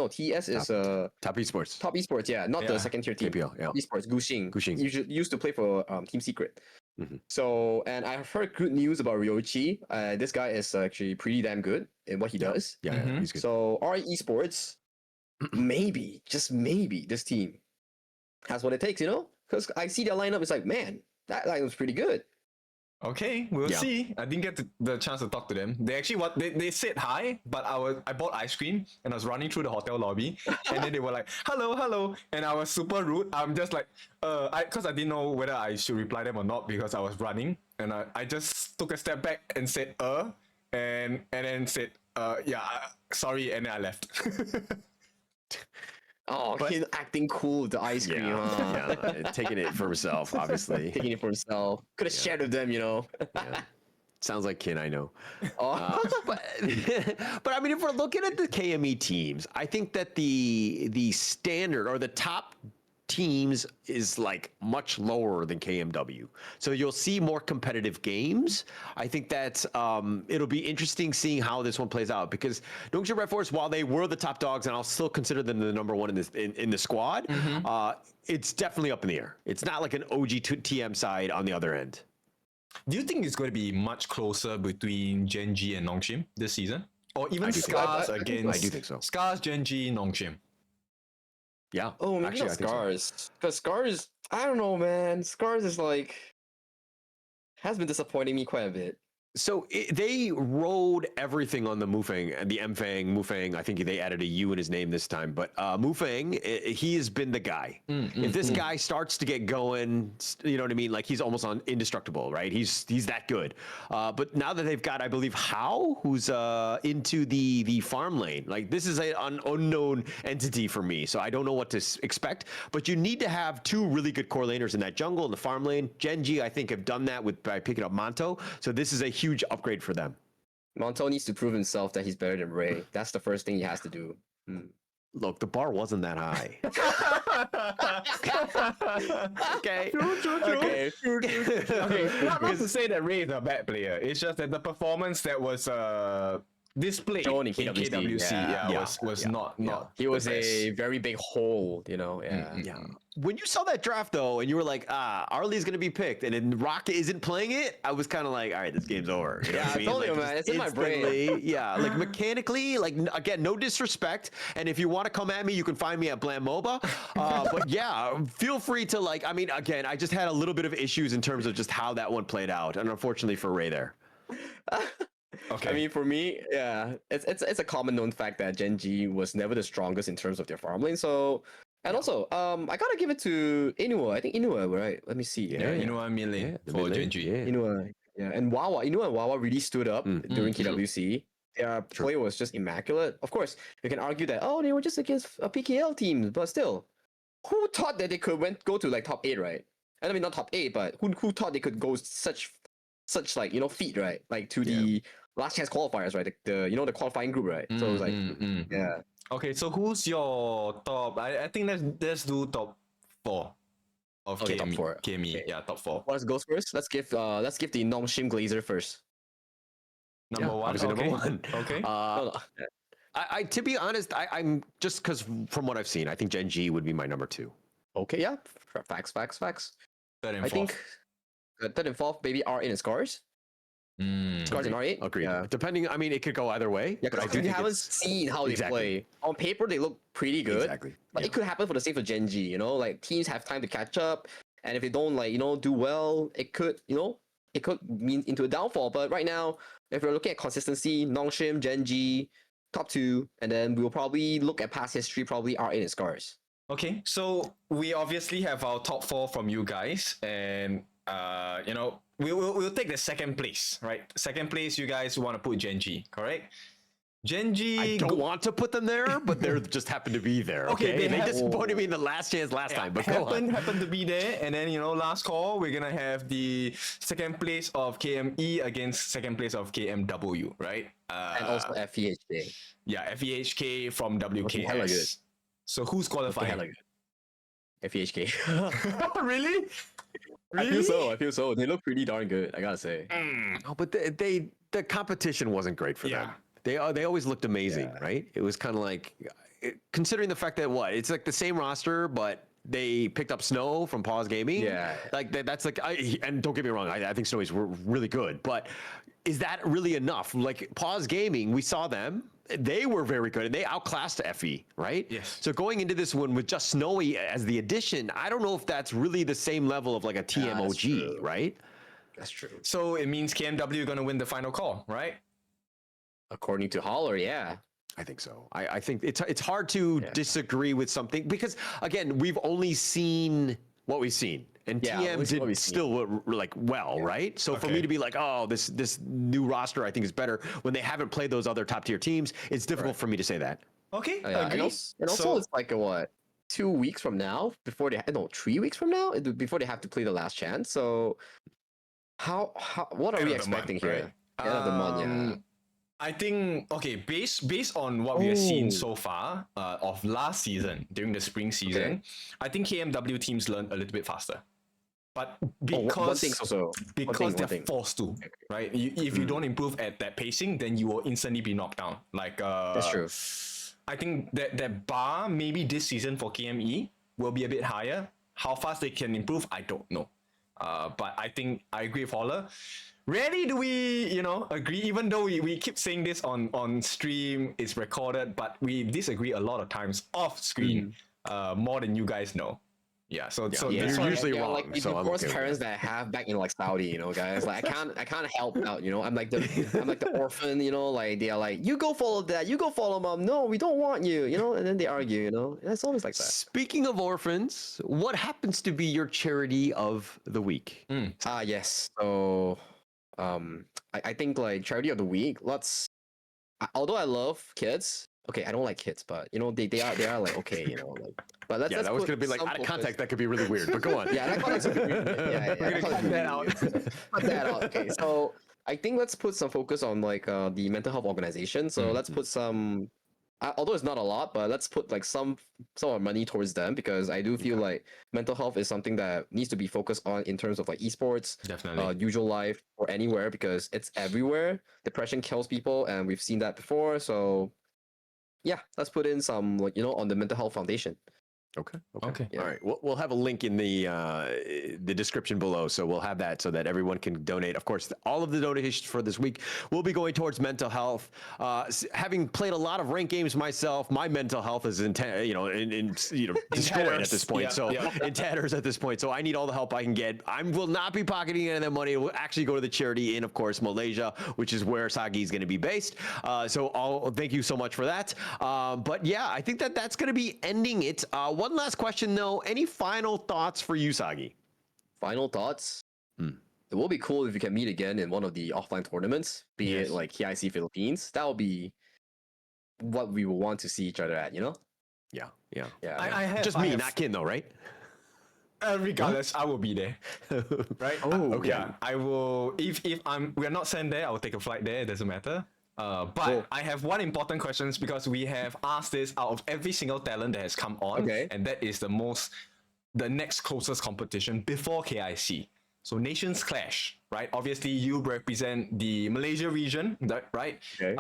is Top Esports. Top Esports, yeah, not the second tier team. KPL, yeah. Esports, Guxing. Guxing. Used to play for Team Secret. So, and I've heard good news about Ryoichi. This guy is actually pretty damn good in what he does. Yeah, he's good. So, R8 Esports, maybe, just maybe, this team has what it takes, you know? Because I see their lineup, it's like, man, that lineup's pretty good. Okay, we'll see. I didn't get the chance to talk to them. They actually they said hi, but I bought ice cream and I was running through the hotel lobby, and then they were like, "Hello," and I was super rude. I'm just like, because I didn't know whether I should reply them or not because I was running, and I just took a step back and said, and then said, sorry, and then I left. Oh, he's acting cool with the ice cream. Taking it for himself, obviously. Taking it for himself. Could have shared with them, you know. Sounds like Kin, I know. But I mean, if we're looking at the KME teams, I think that the standard or the top teams is like much lower than KMW. So you'll see more competitive games. I think that it'll be interesting seeing how this one plays out because Nongshim Red Force, while they were the top dogs, and I'll still consider them the number one in this in the squad, it's definitely up in the air. It's not like an OG TM side on the other end. Do you think it's going to be much closer between Genji and Nongshim this season? Or even Scars against... I do think so. Scars, Genji, Nongshim. Yeah. Oh, maybe actually, not Scars. Because Scars, I don't know, man. Scars is like... has been disappointing me quite a bit. So they rode everything on the Mufang and the Mufang. I think they added a U in his name this time, but Mufang, he has been the guy. If this guy starts to get going, you know what I mean? Like he's almost indestructible, right? He's that good. But now that they've got, I believe, Hao, who's into the farm lane. Like this is an unknown entity for me, so I don't know what to expect. But you need to have two really good core laners in that jungle in the farm lane. Genji, I think, have done that by picking up Manto. So this is a huge upgrade for them. Monto needs to prove himself that he's better than Ray. That's the first thing he has to do. Look, the bar wasn't that high. Okay. True. Okay. Not to say that Ray is a bad player. It's just that the performance that was displayed shown in in KWC, was not. He was a very big hole, you know. Yeah. When you saw that draft though, and you were like, Arlie's gonna be picked, and then Rocket isn't playing it, I was kind of like, all right, this game's over. You know I told you, man, it's in my brain. Yeah, like mechanically, like again, no disrespect, and if you want to come at me, you can find me at Blam MOBA. But yeah, feel free to like. I mean, again, I just had a little bit of issues in terms of just how that one played out, and unfortunately for Ray there. Okay. I mean, for me, yeah, it's a common known fact that Genji was never the strongest in terms of their farm lane. So, and also, I gotta give it to Inua. I think Inua, right? Let me see. Inua mid lane for Genji. Inua, and Wawa. Inua and Wawa really stood up during KWC. Their play was just immaculate. Of course, you can argue that they were just against a PKL team, but still, who thought that they could go to like top 8, right? I mean, not top 8, but who thought they could go such like feat, right? Like to the last chance qualifiers, right? The qualifying group, right? So it was like, yeah. Okay, so who's your top? I think let's do top 4 of KME. Top 4. KME, okay. Yeah, top 4. What goes first? Let's give the Nongshim Glazer first. Number one. Okay. Number one. Okay. I to be honest, I'm just because from what I've seen, I think Genji would be my number 2. Okay, yeah. Facts. Third and I fourth. think third and fourth, maybe R8 and Scars. Scars and R8. Agreed. Yeah. Depending, I mean, it could go either way. Yeah, because we haven't seen how they play. On paper, they look pretty good. Exactly. But it could happen for the same for Genji, you know? Like, teams have time to catch up. And if they don't, do well, it could mean into a downfall. But right now, if we're looking at consistency, Nongshim, Genji, top 2. And then we'll probably look at past history, probably R8 and Scars. Okay, so we obviously have our top 4 from you guys. And, we'll take the second place, right? Second place, you guys want to put Genji, correct? Genji. I don't want to put them there, but they just happen to be there. Okay, they disappointed me in the last chance last time, but go on. Happened to be there, and then last call we're gonna have the second place of KME against second place of KMW, right? And also FEHK. Yeah, FEHK from WKS. Hella good. So who's qualifying? FEHK. Really? I feel so. They look pretty darn good, I gotta say. Oh, but the competition wasn't great for them. They always looked amazing, right? It was kind of like, considering the fact that it's like the same roster, but they picked up Snow from Pause Gaming. Yeah. Like that's like, and don't get me wrong, I think Snowy's really good, but is that really enough? Like Pause Gaming, we saw them. They were very good, and they outclassed FE, right? Yes. So going into this one with just Snowy as the addition, I don't know if that's really the same level of like a TMOG, right? That's true. So it means KMW gonna win the final call, right? According to Holler, yeah. I think so. I think it's hard to disagree with something because again, we've only seen what we've seen, and TM did still right? So for me to be like, oh, this new roster I think is better when they haven't played those other top tier teams, it's difficult for me to say that. Okay, and also it's like 2 weeks from now before 3 weeks from now before they have to play the last chance. So what are we expecting here? Right? End of the month, yeah. I think based on what we have seen so far of last season during the spring season, I think KMW teams learn a little bit faster. But because they're forced to, right? If you don't improve at that pacing, then you will instantly be knocked down. Like that's true. I think that bar maybe this season for KME will be a bit higher. How fast they can improve, I don't know. But I think I agree with Holler. Rarely do we, agree, even though we keep saying this on stream, it's recorded, but we disagree a lot of times off screen, more than you guys know. Yeah, so you're usually wrong. Like the divorced parents that I have back in Saudi, guys. Like I can't help out, I'm like the orphan, like they are like, you go follow dad, you go follow mom. No, we don't want you, and then they argue, It's always like that. Speaking of orphans, what happens to be your charity of the week? Yes. So I think like charity of the week, although I love kids, I don't like kids, but they are like okay, but let's that was gonna be like out of context, that could be really weird, but go on. Yeah, that context would be weird. Yeah, we're gonna cut that out. Cut that out. Okay, so I think let's put some focus on like the mental health organization. So let's put some, although it's not a lot, but let's put like some money towards them, because I do feel like mental health is something that needs to be focused on in terms of like esports, usual life, or anywhere, because it's everywhere. Depression kills people, and we've seen that before. So yeah, let's put in some on the mental health foundation. Okay. Yeah. All right. We'll have a link in the description below, so we'll have that so that everyone can donate. Of course, all of the donations for this week will be going towards mental health. Having played a lot of ranked games myself, my mental health is destroyed at this point. In tatters at this point. So I need all the help I can get. I will not be pocketing any of that money. It will actually go to the charity in, of course, Malaysia, which is where Sagi is going to be based. So thank you so much for that. But yeah, I think that's going to be ending it. One last question, though. Any final thoughts for you, Sagi? Final thoughts? It will be cool if we can meet again in one of the offline tournaments, be it like KIC Philippines. That will be what we will want to see each other at, Yeah. I me, not Kin, though, right? Regardless, I will be there. Right? Okay. Yeah, I will. If we're not sent there, I will take a flight there. It doesn't matter. But I have one important question, because we have asked this out of every single talent that has come on, and that is the next closest competition before KIC. So Nations Clash, right? Obviously, you represent the Malaysia region, right? Okay.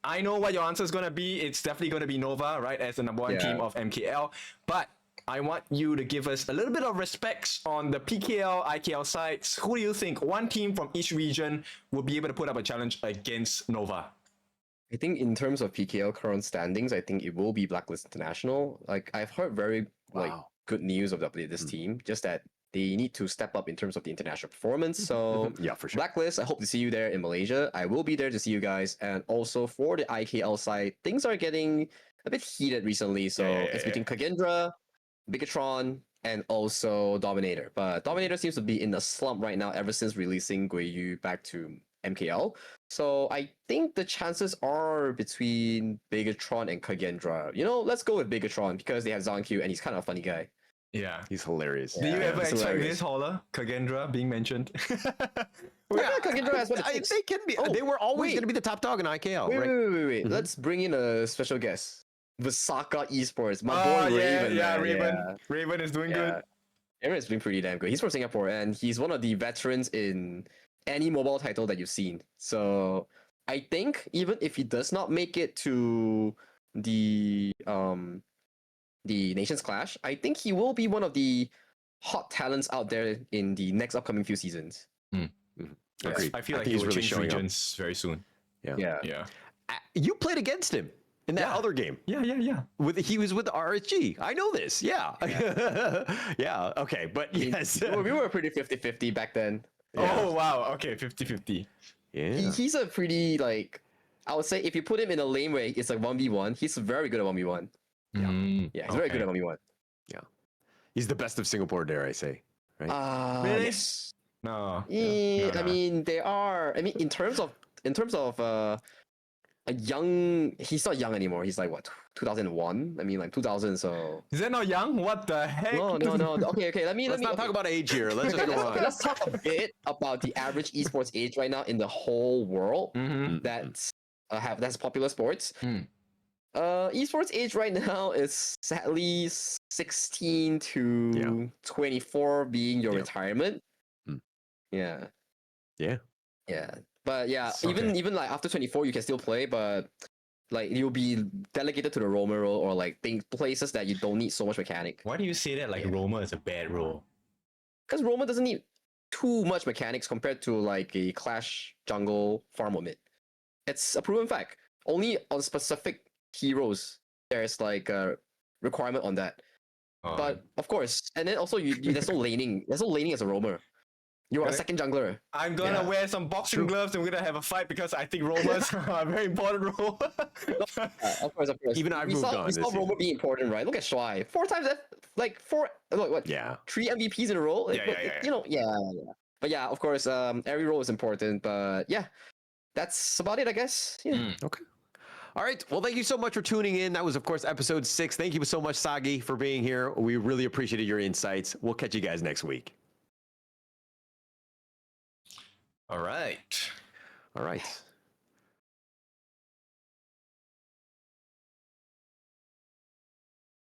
I know what your answer is going to be. It's definitely going to be Nova, right? As the number one team of MKL. But I want you to give us a little bit of respects on the PKL, IKL sides. Who do you think one team from each region will be able to put up a challenge against Nova? I think in terms of PKL current standings, I think it will be Blacklist International. Like I've heard very good news of this team, just that they need to step up in terms of the international performance. So yeah, for sure. Blacklist, I hope to see you there in Malaysia. I will be there to see you guys. And also for the IKL side, things are getting a bit heated recently. So it's between Kagendra, Bigatron, and also Dominator. But Dominator seems to be in a slump right now ever since releasing Guiyu back to MKL. So I think the chances are between Bigatron and Kagendra. You know, let's go with Bigatron because they have Zankyu and he's kind of a funny guy. Yeah. He's hilarious. Do you ever it's expect hilarious. this, Holler? Kagendra being mentioned? Kagendra has what it takes. They can be. Oh, they were always wait. going to be the top dog in IKL. Wait, right? wait. Let's bring in a special guest. Visaka Esports. My Oh, boy yeah, Raven. yeah, man. Raven. Yeah. Raven is doing good. Raven's been pretty damn good. He's from Singapore and he's one of the veterans in any mobile title that you've seen. So I think even if he does not make it to the Nations Clash, I think he will be one of the hot talents out there in the next upcoming few seasons. Agreed. I feel I like think he he's will really change showing up. regions very soon. Yeah. You played against him in that Yeah. other game. Yeah. He was with the RSG. I know this. Yeah. Yeah. Okay. But yes. We were pretty 50-50 back then. Oh, wow. Okay, 50-50. Yeah. He's a pretty, like, I would say if you put him in a lane where it's like 1v1, he's very good at 1v1. Yeah, he's very good at 1v1. He's the best of Singapore, dare I say. Right? Really? Yes. No. Yeah, No. I mean, they are. I mean, in terms of a young, he's not young anymore. He's like what, 2001? I mean, like 2000. So Is that not young? What the heck? no. Okay. Let's not talk about age here. Let's just go on. Let's talk a bit about the average esports age right now in the whole world. That's popular sports. Esports age right now is sadly 16 to 24 being your retirement. Yeah. But yeah, even like after 24 you can still play, but like you'll be delegated to the roamer role or like places that you don't need so much mechanic. Why do you say that like roamer is a bad role? Because roamer doesn't need too much mechanics compared to like a clash jungle farm mid. It's a proven fact. Only on specific heroes there's like a requirement on that. But of course, and then also there's no laning. There's no laning as a roamer. You are a second jungler. I'm gonna wear some boxing gloves and we're gonna have a fight because I think roamers are a very important role. Of course. Even I've moved on. We saw roamer be important, right? Look at Shuai. 4 times that, like 4. Look, what? Yeah. 3 MVPs in a row. Yeah. You know, yeah. But yeah, of course, every role is important. But yeah, that's about it, I guess. Yeah. Okay. All right. Well, thank you so much for tuning in. That was, of course, episode 6. Thank you so much, Sagi, for being here. We really appreciated your insights. We'll catch you guys next week. All right. All right.